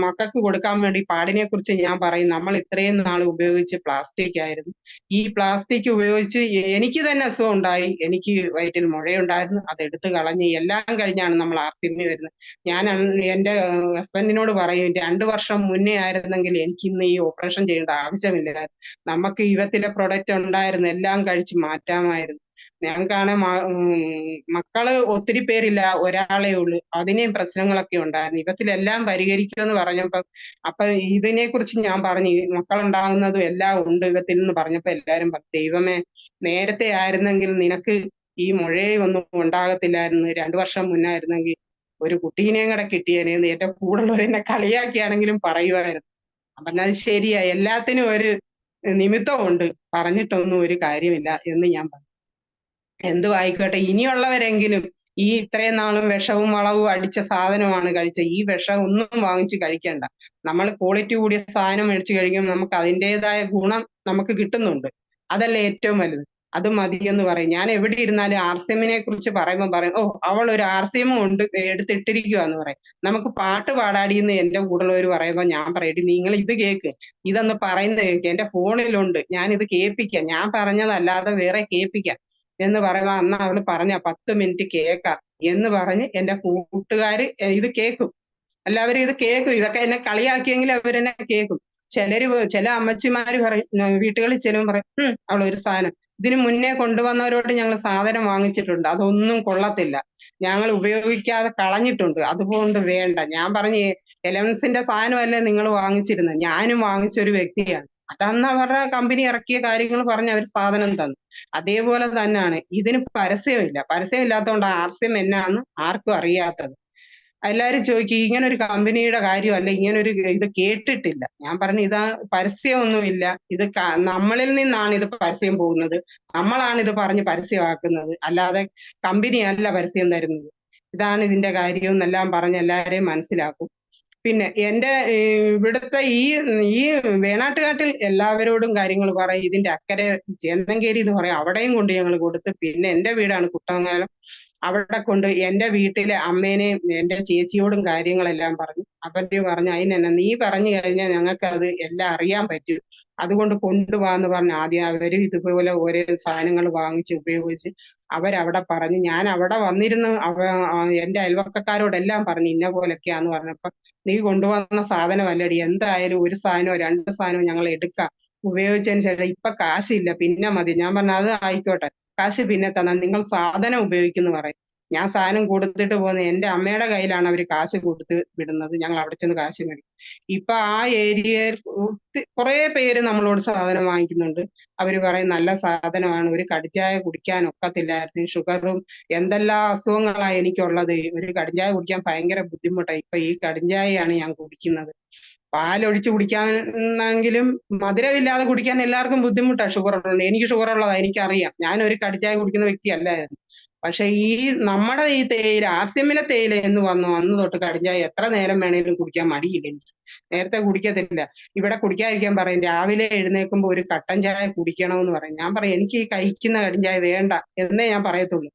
മക്കൾക്ക് കൊടുക്കാൻ വേണ്ടി പാടിനെ കുറിച്ച് ഞാൻ പറയും നമ്മൾ ഇത്രയും നാൾ ഉപയോഗിച്ച് പ്ലാസ്റ്റിക് ആയിരുന്നു, ഈ പ്ലാസ്റ്റിക് ഉപയോഗിച്ച് എനിക്ക് തന്നെ അസുഖം ഉണ്ടായി, എനിക്ക് വയറ്റിൽ മുഴയുണ്ടായിരുന്നു, അതെടുത്ത് കളഞ്ഞ് എല്ലാം കഴിഞ്ഞാണ് നമ്മൾ ആർത്തിമ്മി വരുന്നത്. ഞാൻ എന്റെ ഹസ്ബൻഡിനോട് പറയും 2 വർഷം മുന്നേ ആയിരുന്നെങ്കിൽ എനിക്ക് ഇന്ന് ഈ ഓപ്പറേഷൻ ചെയ്യേണ്ട ആവശ്യമില്ലായിരുന്നു, നമുക്ക് യുവത്തിലെ പ്രൊഡക്റ്റ് ഉണ്ടായിരുന്നു, എല്ലാം കഴിച്ച് മാറ്റാമായിരുന്നു. ഞങ്ങൾക്കാണ് മക്കള് ഒത്തിരി പേരില്ല, ഒരാളെ ഉള്ളൂ, അതിനെയും പ്രശ്നങ്ങളൊക്കെ ഉണ്ടായിരുന്നു. ഇവത്തിലെല്ലാം പരിഹരിക്കുമെന്ന് പറഞ്ഞപ്പോ അപ്പൊ ഇതിനെ കുറിച്ച് ഞാൻ പറഞ്ഞു മക്കളുണ്ടാകുന്നതും എല്ലാം ഉണ്ട് ഇവത്തിൽ എന്ന് പറഞ്ഞപ്പോ എല്ലാരും ദൈവമേ നേരത്തെ ആയിരുന്നെങ്കിൽ നിനക്ക് ഈ മുഴയൊന്നും ഉണ്ടാകത്തില്ലായിരുന്നു, 2 വർഷം മുന്നായിരുന്നെങ്കിൽ ഒരു കുട്ടീനെയും കൂടെ കിട്ടിയേനെന്ന് എന്റെ കൂടെയുള്ളവർ എന്നെ കളിയാക്കിയാണെങ്കിലും പറയുമായിരുന്നു. അപ്പൊ അത് ശരിയാ, എല്ലാത്തിനും ഒരു നിമിത്തമുണ്ട്, പറഞ്ഞിട്ടൊന്നും ഒരു കാര്യമില്ല എന്ന് ഞാൻ പറഞ്ഞു. എന്തു ആയിക്കോട്ടെ, ഇനിയുള്ളവരെങ്കിലും ഈ ഇത്രയും നാളും വിഷവും വളവും അടിച്ച സാധനമാണ് കഴിച്ചത്, ഈ വിഷം ഒന്നും വാങ്ങിച്ച് കഴിക്കണ്ട. നമ്മൾ ക്വാളിറ്റി കൂടിയ സാധനം മേടിച്ച് കഴിക്കുമ്പോൾ നമുക്ക് അതിൻ്റെതായ ഗുണം നമുക്ക് കിട്ടുന്നുണ്ട്, അതല്ലേ ഏറ്റവും വലുത്. അത് മതിയെന്ന് പറയും. ഞാൻ എവിടെ ഇരുന്നാലും ആർസിഎമ്മിനെ കുറിച്ച് പറയുമ്പോൾ പറയും ഓ അവൾ ഒരു ആർസിഎമ്മും ഉണ്ട് എടുത്തിട്ടിരിക്കുവാന്ന് പറയും. നമുക്ക് പാട്ട് പാടാടിയെന്ന് എന്റെ കൂടെയുള്ളവർ പറയുമ്പോൾ ഞാൻ പറയും നിങ്ങൾ ഇത് കേക്ക്, ഇതൊന്ന് പറയുന്നത് കേൾക്ക്, എന്റെ ഫോണിലുണ്ട്, ഞാൻ ഇത് കേൾപ്പിക്കാം, ഞാൻ പറഞ്ഞതല്ലാതെ വേറെ കേൾപ്പിക്കാം എന്ന് പറയുമ്പോ അന്ന് അവള് പറഞ്ഞ 10 മിനിറ്റ് കേൾക്കാം എന്ന് പറഞ്ഞ് എന്റെ കൂട്ടുകാര് ഇത് കേൾക്കും, എല്ലാവരും ഇത് കേൾക്കും. ഇതൊക്കെ എന്നെ കളിയാക്കിയെങ്കിലും അവരെന്നെ കേൾക്കും. ചില അമ്മച്ചിമാര് പറയും വീട്ടുകളിൽ ചെല്ലുമ്പോൾ പറയും അവളൊരു സാധനം, ഇതിന് മുന്നേ കൊണ്ടുവന്നവരോട് ഞങ്ങൾ സാധനം വാങ്ങിച്ചിട്ടുണ്ട്, അതൊന്നും കൊള്ളത്തില്ല, ഞങ്ങൾ ഉപയോഗിക്കാതെ കളഞ്ഞിട്ടുണ്ട്, അതുകൊണ്ട് വേണ്ട. ഞാൻ പറഞ്ഞു എലവൻസിന്റെ സാധനമല്ലേ നിങ്ങൾ വാങ്ങിച്ചിരുന്നത്, ഞാനും വാങ്ങിച്ചൊരു വ്യക്തിയാണ്, അതന്ന് അവരുടെ കമ്പനി ഇറക്കിയ കാര്യങ്ങൾ പറഞ്ഞ് അവർ സാധനം തന്നു. അതേപോലെ തന്നെയാണ് ഇതിന് പരസ്യമില്ല, പരസ്യമില്ലാത്തതുകൊണ്ട് ആർസ്യം എന്നാന്ന് ആർക്കും അറിയാത്തത്. എല്ലാരും ചോദിക്കും ഇങ്ങനെ ഒരു കമ്പനിയുടെ കാര്യമല്ല, ഇങ്ങനെ ഒരു ഇത് കേട്ടിട്ടില്ല. ഞാൻ പറഞ്ഞു ഇതാ പരസ്യമൊന്നുമില്ല, ഇത് നമ്മളിൽ നിന്നാണ് ഇത് പരസ്യം പോകുന്നത്, നമ്മളാണ് ഇത് പറഞ്ഞ് പരസ്യമാക്കുന്നത്, അല്ലാതെ കമ്പനി അല്ല പരസ്യം തരുന്നത്. ഇതാണ് ഇതിന്റെ കാര്യം എന്നെല്ലാം പറഞ്ഞ് എല്ലാരെയും മനസ്സിലാക്കും. പിന്നെ എന്റെ ഇവിടുത്തെ ഈ വേണാട്ടുകാട്ടിൽ എല്ലാവരോടും കാര്യങ്ങൾ പറയും. ഇതിന്റെ അക്കരെ ചേന്നങ്കേരി എന്ന് പറയും, അവിടെയും കൊണ്ട് ഞങ്ങൾ കൊടുത്ത്. പിന്നെ എന്റെ വീടാണ് കുട്ടമംഗലം, അവിടെ കൊണ്ട് എന്റെ വീട്ടിലെ അമ്മേനെയും എന്റെ ചേച്ചിയോടും കാര്യങ്ങളെല്ലാം പറഞ്ഞു. അവര് പറഞ്ഞു അതിനെന്നെ നീ പറഞ്ഞു കഴിഞ്ഞാൽ ഞങ്ങൾക്ക് അത് എല്ലാം അറിയാൻ പറ്റും, അതുകൊണ്ട് കൊണ്ടുപോകാന്ന് പറഞ്ഞ് ആദ്യം അവര് ഇതുപോലെ ഓരോ സാധനങ്ങൾ വാങ്ങിച്ച് ഉപയോഗിച്ച് അവരവിടെ പറഞ്ഞു. ഞാൻ അവിടെ വന്നിരുന്ന് എന്റെ അയൽവക്കക്കാരോടെല്ലാം പറഞ്ഞു ഇന്ന പോലൊക്കെയാന്ന് പറഞ്ഞപ്പോ, നീ കൊണ്ടുവന്ന സാധനമല്ലടി, എന്തായാലും ഒരു സാധനമോ രണ്ട് സാധനമോ ഞങ്ങൾ എടുക്കാം, ഉപയോഗിച്ചതിന് ശേഷം ഇപ്പൊ കാശില്ല പിന്നെ മതി. ഞാൻ പറഞ്ഞു അത് ആയിക്കോട്ടെ, കാശ് പിന്നെ തന്നാ, നിങ്ങൾ സാധനം ഉപയോഗിക്കുന്നു പറയും. ഞാൻ സാധനം കൊടുത്തിട്ട് പോകുന്നത് എന്റെ അമ്മയുടെ കയ്യിലാണ് അവര് കാശ് കൊടുത്ത് വിടുന്നത്, ഞങ്ങൾ അവിടെ ചെന്ന് കാശ് മേടിക്കും. ഇപ്പൊ ആ ഏരിയയിൽ കുറെ പേര് നമ്മളോട് സാധനം വാങ്ങിക്കുന്നുണ്ട്. അവര് പറയും നല്ല സാധനമാണ്, ഒരു കടുചായ കുടിക്കാൻ ഒക്കത്തില്ലായിരുന്നു, ഷുഗറും എന്തെല്ലാം അസുഖങ്ങളാ എനിക്കുള്ളത്, ഒരു കടുംചായ കുടിക്കാൻ ഭയങ്കര ബുദ്ധിമുട്ടാണ്, ഇപ്പൊ ഈ കടുംചായയാണ് ഞാൻ കുടിക്കുന്നത്. പാലൊഴിച്ച് കുടിക്കാനെങ്കിലും മധുരമില്ലാതെ കുടിക്കാൻ എല്ലാവർക്കും ബുദ്ധിമുട്ടാണ്, ഷുഗർ ഉള്ളത്. എനിക്ക് ഷുഗർ ഉള്ളതാ, എനിക്കറിയാം, ഞാൻ ഒരു കടുചായ കുടിക്കുന്ന വ്യക്തിയല്ലായിരുന്നു. പക്ഷെ ഈ നമ്മുടെ ഈ തേയില, ആസ്യമില തേയില എന്ന് വന്നു അന്ന് തൊട്ട് കടുംചായ എത്ര നേരം വേണേലും കുടിക്കാൻ മടിയില്ല എനിക്ക്. നേരത്തെ കുടിക്കത്തില്ല, ഇവിടെ കുടിക്കാതിരിക്കാൻ പറയും. രാവിലെ എഴുന്നേൽക്കുമ്പോൾ ഒരു കട്ടൻ ചായ കുടിക്കണമെന്ന് പറയും. ഞാൻ പറയും എനിക്ക് ഈ കഴിക്കുന്ന കടുംചായ വേണ്ട എന്നേ ഞാൻ പറയത്തുള്ളൂ,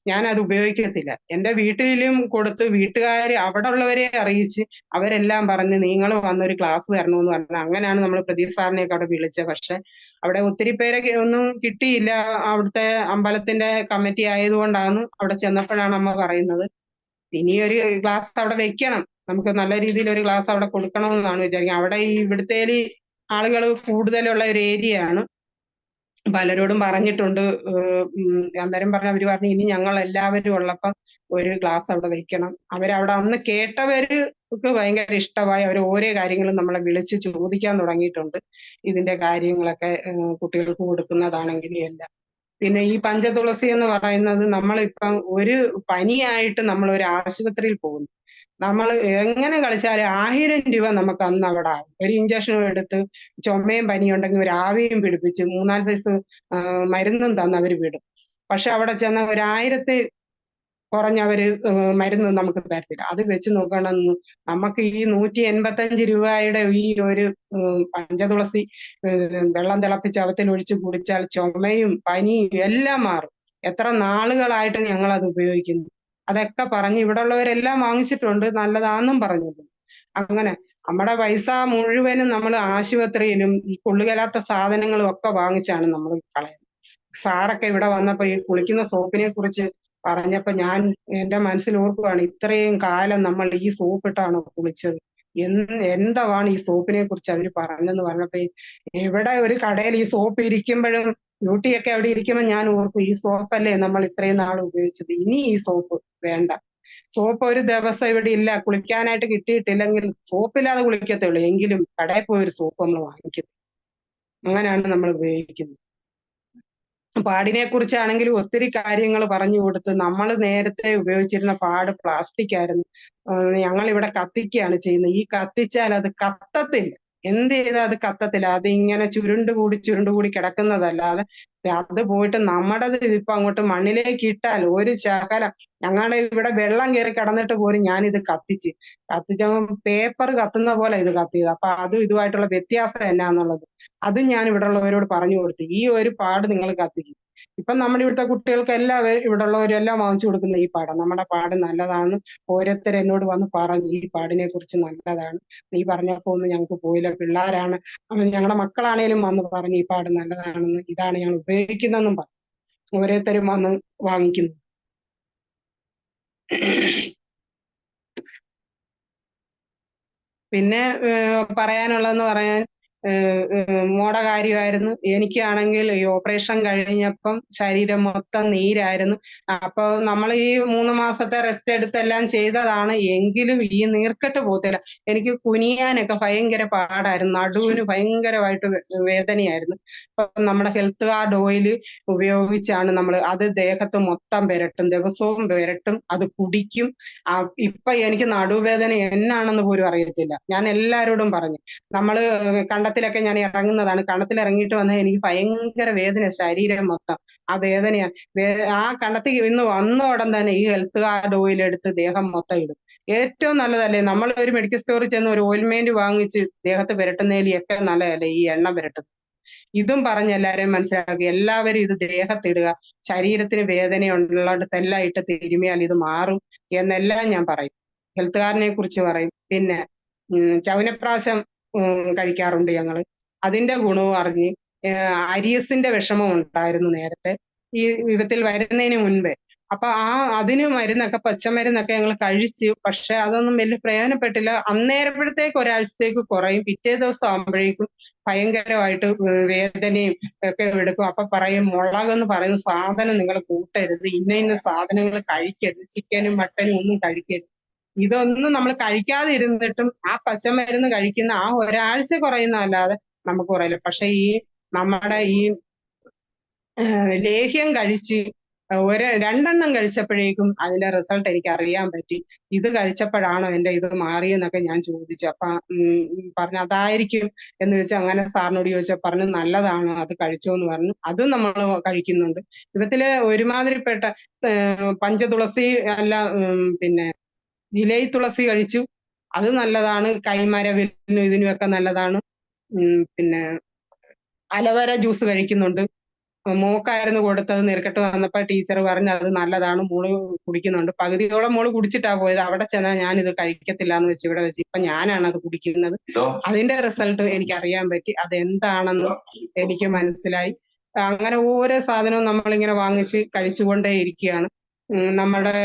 ഞാൻ അത് ഉപയോഗിക്കത്തില്ല. എന്റെ വീട്ടിലും കൊടുത്ത് വീട്ടുകാർ അവിടെ ഉള്ളവരെ അറിയിച്ച് അവരെല്ലാം പറഞ്ഞ് നിങ്ങൾ വന്നൊരു ക്ലാസ് തരണമെന്ന് പറഞ്ഞു. അങ്ങനെയാണ് നമ്മൾ പ്രദീപ് സാറിനെയൊക്കെ അവിടെ വിളിച്ചത്. പക്ഷെ അവിടെ ഒത്തിരി പേരെ ഒന്നും കിട്ടിയില്ല. അവിടുത്തെ അമ്പലത്തിന്റെ കമ്മിറ്റി ആയതുകൊണ്ടാണ് അവിടെ ചെന്നപ്പോഴാണ് അമ്മ പറയുന്നത് ഇനിയൊരു ക്ലാസ് അവിടെ വെക്കണം, നമുക്ക് നല്ല രീതിയിൽ ഒരു ക്ലാസ് അവിടെ കൊടുക്കണമെന്നാണ് വിചാരിക്കുന്നത്. അവിടെ ഈ ഇവിടുത്തെ ആളുകൾ കൂടുതലുള്ള ഒരു ഏരിയ ആണ്. പലരോടും പറഞ്ഞിട്ടുണ്ട്. അന്നേരം അവര് പറഞ്ഞു ഇനി ഞങ്ങൾ എല്ലാവരും ഉള്ളപ്പം ഒരു ക്ലാസ് അവിടെ വെക്കണം. അവരവിടെ അന്ന് കേട്ടവർക്ക് ഭയങ്കര ഇഷ്ടമായി. അവർ ഓരോ കാര്യങ്ങളും നമ്മളെ വിളിച്ച് ചോദിക്കാൻ തുടങ്ങിയിട്ടുണ്ട്, ഇതിന്റെ കാര്യങ്ങളൊക്കെ കുട്ടികൾക്ക് കൊടുക്കുന്നതാണെങ്കിലും എല്ലാം. പിന്നെ ഈ പഞ്ചതുളസി എന്ന് പറയുന്നത് നമ്മളിപ്പം ഒരു പനിയായിട്ട് നമ്മൾ ഒരു ആശുപത്രിയിൽ പോകുന്നു, നമ്മൾ എങ്ങനെ കളിച്ചാലും 1000 രൂപ നമുക്ക് അന്ന് അവിടെ ആകും. ഒരു ഇഞ്ചക്ഷൻ എടുത്ത് ചുമയും പനിയും ഉണ്ടെങ്കിൽ ഒരു ആവിയും പിടിപ്പിച്ച് 3-4 സൈസ് മരുന്നും തന്ന് അവർ വിടും. പക്ഷെ അവിടെ ചെന്ന 1000 കുറഞ്ഞവര് മരുന്ന് നമുക്ക് തരത്തില്ല. അത് വെച്ച് നോക്കുകയാണെങ്കിൽ നമുക്ക് ഈ 185 രൂപയുടെ ഈ ഒരു പഞ്ചതുളസി വെള്ളം തിളപ്പിച്ച് അവത്തിൽ ഒഴിച്ച് കുടിച്ചാൽ ചുമയും പനിയും എല്ലാം മാറും. എത്ര നാളുകളായിട്ട് ഞങ്ങൾ അത് ഉപയോഗിക്കുന്നു. അതൊക്കെ പറഞ്ഞ് ഇവിടെ ഉള്ളവരെല്ലാം വാങ്ങിച്ചിട്ടുണ്ട്, നല്ലതാന്നും പറഞ്ഞിട്ടുണ്ട്. അങ്ങനെ നമ്മുടെ പൈസ മുഴുവനും നമ്മൾ ആശുപത്രിയിലും ഈ കൊള്ളുകലാത്ത സാധനങ്ങളും ഒക്കെ വാങ്ങിച്ചാണ് നമ്മൾ കളയുന്നത്. സാറൊക്കെ ഇവിടെ വന്നപ്പോ ഈ കുളിക്കുന്ന സോപ്പിനെ കുറിച്ച് പറഞ്ഞപ്പോ ഞാൻ എന്റെ മനസ്സിൽ ഓർക്കുവാണ്, ഇത്രയും കാലം നമ്മൾ ഈ സോപ്പിട്ടാണോ കുളിച്ചത്, എന്താണ് ഈ സോപ്പിനെ കുറിച്ച് അവര് പറഞ്ഞെന്ന് പറഞ്ഞപ്പോ ഇവിടെ ഒരു കടയിൽ ഈ സോപ്പ് ഇരിക്കുമ്പോഴും ബ്യൂട്ടിയൊക്കെ അവിടെ ഇരിക്കുമ്പോൾ ഞാൻ ഓർക്കും ഈ സോപ്പല്ലേ നമ്മൾ ഇത്രയും നാൾ ഉപയോഗിച്ചത്, ഇനി ഈ സോപ്പ് വേണ്ട. സോപ്പ് ഒരു ദിവസം ഇവിടെ ഇല്ല, കുളിക്കാനായിട്ട് കിട്ടിയിട്ടില്ലെങ്കിൽ സോപ്പില്ലാതെ കുളിക്കത്തേ ഉള്ളൂ, എങ്കിലും കടയിൽ പോയി ഒരു സോപ്പ് നമ്മൾ വാങ്ങിക്കും. അങ്ങനെയാണ് നമ്മൾ ഉപയോഗിക്കുന്നത്. പാടിനെ കുറിച്ചാണെങ്കിലും ഒത്തിരി കാര്യങ്ങൾ പറഞ്ഞു കൊടുത്ത്. നമ്മൾ നേരത്തെ ഉപയോഗിച്ചിരുന്ന പാട് പ്ലാസ്റ്റിക് ആയിരുന്നു, ഞങ്ങൾ ഇവിടെ കത്തിക്കുകയാണ് ചെയ്യുന്നത്. ഈ കത്തിച്ചാൽ അത് കത്തത്തില്ല, എന്ത് ചെയ്താൽ അത് കത്തത്തില്ല, അത് ഇങ്ങനെ ചുരുണ്ടുകൂടി കിടക്കുന്നതല്ലാതെ അത് പോയിട്ട് നമ്മുടേത് ഇപ്പൊ അങ്ങോട്ട് മണ്ണിലേക്ക് ഇട്ടാൽ ഒരു ശകലം, ഞങ്ങളുടെ ഇവിടെ വെള്ളം കയറി കിടന്നിട്ട് പോലും ഞാനിത് കത്തിച്ചപ്പോൾ പേപ്പർ കത്തുന്ന പോലെ ഇത് കത്തിയത്. അപ്പൊ അതും ഇതുമായിട്ടുള്ള വ്യത്യാസം എന്നാന്നുള്ളത് അതും ഞാൻ ഇവിടെ ഉള്ളവരോട് പറഞ്ഞു കൊടുത്തു. ഈ ഒരു പാട് നിങ്ങൾ കത്തിക്കും. ഇപ്പൊ നമ്മുടെ ഇവിടുത്തെ കുട്ടികൾക്ക് എല്ലാവരും ഇവിടെ ഉള്ളവരെല്ലാം വാങ്ങിച്ചു കൊടുക്കുന്ന ഈ പാടാണ്. നമ്മുടെ പാട് നല്ലതാണ്. ഓരോരുത്തർ എന്നോട് വന്ന് പറഞ്ഞു ഈ പാടിനെ കുറിച്ച് നല്ലതാണ്, നീ പറഞ്ഞപ്പോ ഒന്നും ഞങ്ങൾക്ക് പോയില്ല, പിള്ളേരാണ് ഞങ്ങളുടെ മക്കളാണേലും വന്ന് പറഞ്ഞു ഈ പാട് നല്ലതാണെന്ന്, ഇതാണ് ഞങ്ങൾ ഉപയോഗിക്കുന്നതെന്നും പറഞ്ഞു ഓരോരുത്തരും വന്ന് വാങ്ങിക്കുന്നു. പിന്നെ പറയാനുള്ളതെന്ന് പറയാൻ മോടെ കാര്യമായിരുന്നു. എനിക്കാണെങ്കിൽ ഈ ഓപ്പറേഷൻ കഴിഞ്ഞപ്പം ശരീരം മൊത്തം നീരായിരുന്നു. അപ്പൊ നമ്മൾ ഈ 3 മാസത്തെ റെസ്റ്റ് എടുത്തെല്ലാം ചെയ്തതാണ്. എങ്കിലും ഈ നീർക്കെട്ട് പോകത്തില്ല. എനിക്ക് കുനിയാനൊക്കെ ഭയങ്കര പാടായിരുന്നു. നടുവിന് ഭയങ്കരമായിട്ട് വേദനയായിരുന്നു. അപ്പൊ നമ്മുടെ ഹെൽത്ത് കാർഡ് ഓയിൽ ഉപയോഗിച്ചാണ് അത് ദേഹത്ത് മൊത്തം പുരട്ടും. ദിവസവും പുരട്ടും. അത് കുടിക്കും. ഇപ്പൊ എനിക്ക് നടുവേദന എന്നാണെന്ന് പോലും അറിയത്തില്ല. ഞാൻ എല്ലാവരോടും പറഞ്ഞു. നമ്മള് കണ്ടത്തിലൊക്കെ ഞാൻ ഇറങ്ങുന്നതാണ്. കണ്ടത്തിൽ ഇറങ്ങിയിട്ട് വന്നാൽ എനിക്ക് ഭയങ്കര വേദന, ശരീരം മൊത്തം ആ വേദനയാണ്. ആ കണ്ടത്തിൽ ഇന്ന് വന്ന ഉടൻ തന്നെ ഈ ഹെൽത്ത് കാർഡ് ഓയിൽ എടുത്ത് ദേഹം മൊത്തം ഇടും. ഏറ്റവും നല്ലതല്ലേ, നമ്മൾ ഒരു മെഡിക്കൽ സ്റ്റോറിൽ ചെന്ന് ഒരു ഓയിൽമെന്റ് വാങ്ങിച്ച് ദേഹത്ത് പുരട്ടുന്നതിൽ ഏറ്റവും നല്ലതല്ലേ ഈ എണ്ണ പുരട്ടുന്നത്. ഇതും പറഞ്ഞ് എല്ലാവരെയും മനസ്സിലാക്കി. എല്ലാവരും ഇത് ദേഹത്തിടുക. ശരീരത്തിന് വേദന ഉള്ളിടത്തെല്ലാം ഇട്ട് തിരുമിയാൽ ഇത് മാറും എന്നെല്ലാം ഞാൻ പറയും. ഹെൽത്ത് കാർഡിനെ കുറിച്ച് പറയും. പിന്നെ ചവനപ്രാശം കഴിക്കാറുണ്ട് ഞങ്ങള്. അതിന്റെ ഗുണവും അറിഞ്ഞ്. അരീസിന്റെ വിഷമം ഉണ്ടായിരുന്നു നേരത്തെ ഈ വിധത്തിൽ വരുന്നതിന് മുൻപേ. അപ്പൊ അതിന് മരുന്നൊക്കെ, പച്ചമരുന്നൊക്കെ ഞങ്ങൾ കഴിച്ചു. പക്ഷെ അതൊന്നും വലിയ പ്രയോജനപ്പെട്ടില്ല. അന്നേരപ്പോഴത്തേക്ക് ഒരാഴ്ചത്തേക്ക് കുറയും. പിറ്റേ ദിവസം ആകുമ്പോഴേക്കും ഭയങ്കരമായിട്ട് വേദനയും ഒക്കെ എടുക്കും. അപ്പൊ പറയും മുളകെന്ന് പറയുന്ന സാധനം നിങ്ങൾ കൂട്ടരുത്, ഇന്ന ഇന്ന സാധനങ്ങൾ കഴിക്കരുത്, ചിക്കനും മട്ടനും ഒന്നും കഴിക്കരുത്. ഇതൊന്നും നമ്മൾ കഴിക്കാതെ ഇരുന്നിട്ടും ആ പച്ചമരുന്ന് കഴിക്കുന്ന ആ ഒരാഴ്ച കുറയുന്നതല്ലാതെ നമുക്ക് കുറയില്ല. പക്ഷെ നമ്മുടെ ഈ ലേഹ്യം കഴിച്ച് രണ്ടെണ്ണം കഴിച്ചപ്പോഴേക്കും അതിന്റെ റിസൾട്ട് എനിക്ക് അറിയാൻ പറ്റി. ഇത് കഴിച്ചപ്പോഴാണോ എന്റെ ഇത് മാറിയെന്നൊക്കെ ഞാൻ ചോദിച്ചു. അപ്പൊ പറഞ്ഞു അതായിരിക്കും എന്ന് ചോദിച്ചാൽ, അങ്ങനെ സാറിനോട് ചോദിച്ചാൽ പറഞ്ഞു നല്ലതാണ്, അത് കഴിച്ചോ എന്ന് പറഞ്ഞു. അതും നമ്മൾ കഴിക്കുന്നുണ്ട്. വിധത്തില് ഒരുമാതിരിപ്പെട്ട പഞ്ചതുളസി അല്ല, പിന്നെ ഇലൈ തുളസി കഴിച്ചു. അത് നല്ലതാണ്. കൈമരവിനും ഇതിനുമൊക്കെ നല്ലതാണ്. പിന്നെ അലവര ജ്യൂസ് കഴിക്കുന്നുണ്ട്. മോക്കായിരുന്നു കൊടുത്തത്. നീർക്കെട്ട് വന്നപ്പോ ടീച്ചർ പറഞ്ഞു അത് നല്ലതാണ്, മോള് കുടിക്കുന്നുണ്ട്. പകുതിയോളം മോള് കുടിച്ചിട്ടാ പോയത്. അവിടെ ചെന്നാൽ ഞാനിത് കഴിക്കത്തില്ല എന്ന് വെച്ച് ഇവിടെ വെച്ച് ഇപ്പൊ ഞാനാണ് അത് കുടിക്കുന്നത്. അതിന്റെ റിസൾട്ട് എനിക്ക് അറിയാൻ പറ്റി. അതെന്താണെന്ന് എനിക്ക് മനസ്സിലായി. അങ്ങനെ ഓരോ സാധനവും നമ്മളിങ്ങനെ വാങ്ങിച്ച് കഴിച്ചുകൊണ്ടേ ഇരിക്കുകയാണ്. നമ്മുടെ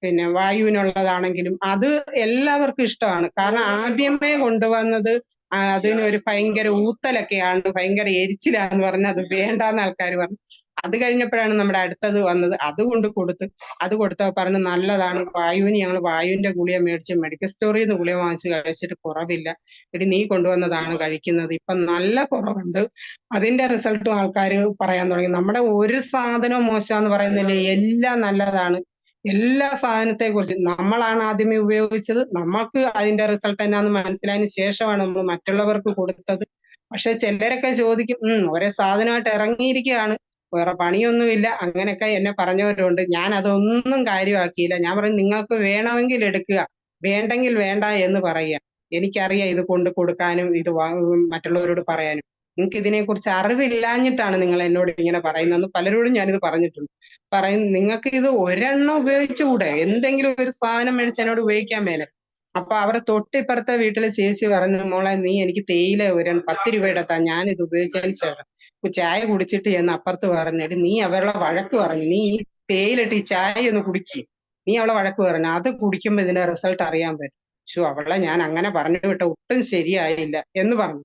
പിന്നെ വായുവിനുള്ളതാണെങ്കിലും അത് എല്ലാവർക്കും ഇഷ്ടമാണ്. കാരണം ആദ്യമേ കൊണ്ടുവന്നത് അതിനൊരു ഭയങ്കര ഊത്തലൊക്കെയാണ്, ഭയങ്കര എരിച്ചിലാന്ന് പറഞ്ഞ് അത് വേണ്ടാന്ന് ആൾക്കാർ പറഞ്ഞു. അത് കഴിഞ്ഞപ്പോഴാണ് നമ്മുടെ അടുത്തത് വന്നത്. അതുകൊണ്ട് അത് കൊടുത്തപ്പോൾ പറഞ്ഞു നല്ലതാണ്. ഞങ്ങൾ വായുവിന്റെ ഗുളിക മേടിച്ച് മെഡിക്കൽ സ്റ്റോറിൽ നിന്ന് ഗുളിക വാങ്ങിച്ച് കഴിച്ചിട്ട് കുറവില്ല. എടി നീ കൊണ്ടുവന്നതാണ് കഴിക്കുന്നത്, ഇപ്പൊ നല്ല കുറവുണ്ട്. അതിന്റെ റിസൾട്ടും ആൾക്കാർ പറയാൻ തുടങ്ങി. നമ്മുടെ ഒരു സാധനവും മോശമെന്ന് പറയുന്നില്ല, എല്ലാം നല്ലതാണ്. എല്ലാ സാധനത്തെ കുറിച്ച് നമ്മളാണ് ആദ്യമേ ഉപയോഗിച്ചത്. നമ്മൾക്ക് അതിന്റെ റിസൾട്ട് എന്നാന്ന് മനസ്സിലായതിനു ശേഷമാണ് നമ്മൾ മറ്റുള്ളവർക്ക് കൊടുത്തത്. പക്ഷെ ചിലരൊക്കെ ചോദിക്കും, ഒരേ സാധനമായിട്ട് ഇറങ്ങിയിരിക്കുകയാണ്, വേറെ പണിയൊന്നുമില്ല, അങ്ങനെയൊക്കെ എന്നെ പറഞ്ഞവരുണ്ട്. ഞാൻ അതൊന്നും കാര്യമാക്കിയില്ല. ഞാൻ പറഞ്ഞു നിങ്ങൾക്ക് വേണമെങ്കിൽ എടുക്കുക, വേണ്ടെങ്കിൽ വേണ്ട എന്ന് പറയുക. എനിക്കറിയാം ഇത് കൊണ്ട് കൊടുക്കാനും ഇത് മറ്റുള്ളവരോട് പറയാനും. നിങ്ങൾക്ക് ഇതിനെക്കുറിച്ച് അറിവില്ലാഞ്ഞിട്ടാണ് നിങ്ങൾ എന്നോട് ഇങ്ങനെ പറയുന്നതെന്ന് പലരോടും ഞാനിത് പറഞ്ഞിട്ടുണ്ട്. നിങ്ങൾക്ക് ഇത് ഒരെണ്ണം ഉപയോഗിച്ചുകൂടെ? എന്തെങ്കിലും ഒരു സാധനം മേടിച്ച് എന്നോട് ഉപയോഗിക്കാൻ മേലെ. അപ്പൊ അവരെ തൊട്ടിപ്പുറത്തെ വീട്ടിലെ ചേച്ചി പറഞ്ഞു, മോളെ നീ എനിക്ക് തേയില 10 രൂപയുടെ താ, ഞാൻ ഇത് ഉപയോഗിച്ചതിന് ശേഷം ചായ കുടിച്ചിട്ട് എന്ന് അപ്പുറത്ത് പറഞ്ഞിട്ട് നീ അവളെ വഴക്ക് പറഞ്ഞു, നീ ഈ തേയിലിട്ട് ഈ ചായ ഒന്ന് കുടിക്ക്, നീ അവളെ വഴക്ക് പറഞ്ഞു. അത് കുടിക്കുമ്പോ ഇതിന്റെ റിസൾട്ട് അറിയാൻ പറ്റും. അവളെ ഞാൻ അങ്ങനെ പറഞ്ഞു വിട്ട ഒട്ടും ശരിയായില്ല എന്ന് പറഞ്ഞു.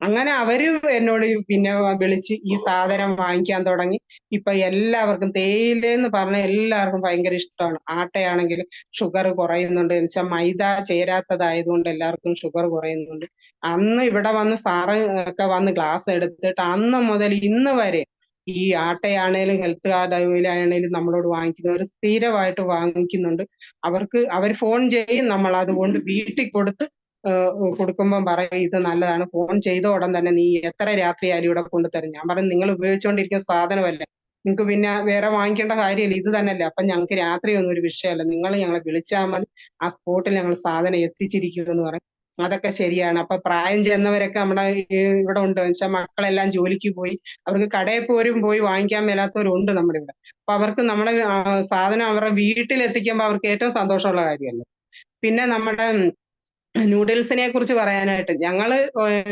അങ്ങനെ അവര് എന്നോട് പിന്നെ വിളിച്ച് ഈ സാധനം വാങ്ങിക്കാൻ തുടങ്ങി. ഇപ്പൊ എല്ലാവർക്കും തേയില എന്ന് പറഞ്ഞ എല്ലാവർക്കും ഭയങ്കര ഇഷ്ടമാണ്. ആട്ടയാണെങ്കിലും ഷുഗർ കുറയുന്നുണ്ട്. എന്ന് വെച്ചാൽ മൈദ ചേരാത്തതായതുകൊണ്ട് എല്ലാവർക്കും ഷുഗർ കുറയുന്നുണ്ട്. അന്ന് ഇവിടെ വന്ന് സാറ് ഒക്കെ വന്ന് ക്ലാസ് എടുത്തിട്ട് അന്ന് മുതൽ ഇന്ന് വരെ ഈ ആട്ടയാണേലും ഹെൽത്ത് കാർഡ് ഓയിലാണേലും നമ്മളോട് വാങ്ങിക്കുന്നവർ സ്ഥിരമായിട്ട് വാങ്ങിക്കുന്നുണ്ട്. അവർ ഫോൺ ചെയ്യും, നമ്മൾ അതുകൊണ്ട് വീട്ടിൽ കൊടുക്കുമ്പം പറയും ഇത് നല്ലതാണ്. ഫോൺ ചെയ്ത ഉടൻ തന്നെ നീ എത്ര രാത്രിയായാലും ഇവിടെ കൊണ്ടുതരും. ഞാൻ പറഞ്ഞു നിങ്ങൾ ഉപയോഗിച്ചുകൊണ്ടിരിക്കുന്ന സാധനമല്ലേ, നിങ്ങൾക്ക് പിന്നെ വേറെ വാങ്ങിക്കേണ്ട കാര്യമില്ല, ഇത് തന്നെയല്ലേ. അപ്പൊ ഞങ്ങൾക്ക് രാത്രിയൊന്നും ഒരു വിഷയമല്ല, നിങ്ങൾ ഞങ്ങളെ വിളിച്ചാൽ മതി, ആ സ്പോട്ടിൽ ഞങ്ങൾ സാധനം എത്തിച്ചിരിക്കുമെന്ന് പറയും. അതൊക്കെ ശരിയാണ്. അപ്പൊ പ്രായം ചെന്നവരൊക്കെ നമ്മുടെ ഇവിടെ ഉണ്ട്. വെച്ചാൽ മക്കളെല്ലാം ജോലിക്ക് പോയി, അവർക്ക് കടയിൽ പോലും പോയി വാങ്ങിക്കാൻ മേലാത്തവരുണ്ട് നമ്മുടെ ഇവിടെ. അപ്പൊ അവർക്ക് നമ്മുടെ സാധനം അവരുടെ വീട്ടിൽ എത്തിക്കുമ്പോൾ അവർക്ക് ഏറ്റവും സന്തോഷമുള്ള കാര്യമല്ലേ. പിന്നെ നമ്മുടെ നൂഡിൽസിനെ കുറിച്ച് പറയാനായിട്ട്, ഞങ്ങള്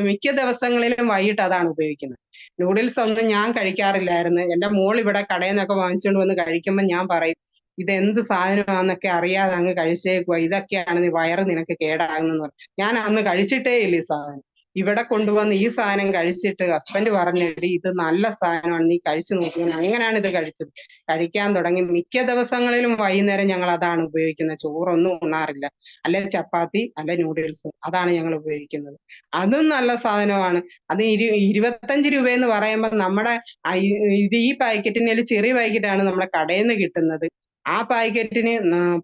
മിക്ക ദിവസങ്ങളിലും വൈകിട്ട് അതാണ് ഉപയോഗിക്കുന്നത്. നൂഡിൽസ് ഒന്നും ഞാൻ കഴിക്കാറില്ലായിരുന്നു. എന്റെ മോൾ ഇവിടെ കടയിൽ നിന്നൊക്കെ വാങ്ങിച്ചുകൊണ്ട് വന്ന് കഴിക്കുമ്പോൾ ഞാൻ പറയും ഇതെന്ത് സാധനമാണെന്നൊക്കെ അറിയാതെ അങ്ങ് കഴിച്ചേക്കുക, ഇതൊക്കെയാണ് വയറ് നിനക്ക് കേടാകുന്നെന്ന് പറയും. ഞാൻ അന്ന് കഴിച്ചിട്ടേ ഇല്ല ഈ സാധനം. ഇവിടെ കൊണ്ടുവന്ന് ഈ സാധനം കഴിച്ചിട്ട് ഹസ്ബൻഡ് പറഞ്ഞെടി ഇത് നല്ല സാധനമാണ്, നീ കഴിച്ചു നോക്കുന്നു. അങ്ങനെയാണ് ഇത് കഴിച്ചത്. കഴിക്കാൻ തുടങ്ങി. മിക്ക ദിവസങ്ങളിലും വൈകുന്നേരം ഞങ്ങൾ അതാണ് ഉപയോഗിക്കുന്നത്. ചോറൊന്നും ഉണ്ണാറില്ല. അല്ലെ ചപ്പാത്തി, അല്ലെ നൂഡിൽസ്, അതാണ് ഞങ്ങൾ ഉപയോഗിക്കുന്നത്. അതും നല്ല സാധനമാണ്. അത് 25 രൂപയെന്ന് പറയുമ്പോൾ നമ്മുടെ ഇത് ഈ പാക്കറ്റിന് ചെറിയ പാക്കറ്റാണ് നമ്മുടെ കടയിൽ നിന്ന് കിട്ടുന്നത്. ആ പാക്കറ്റിന്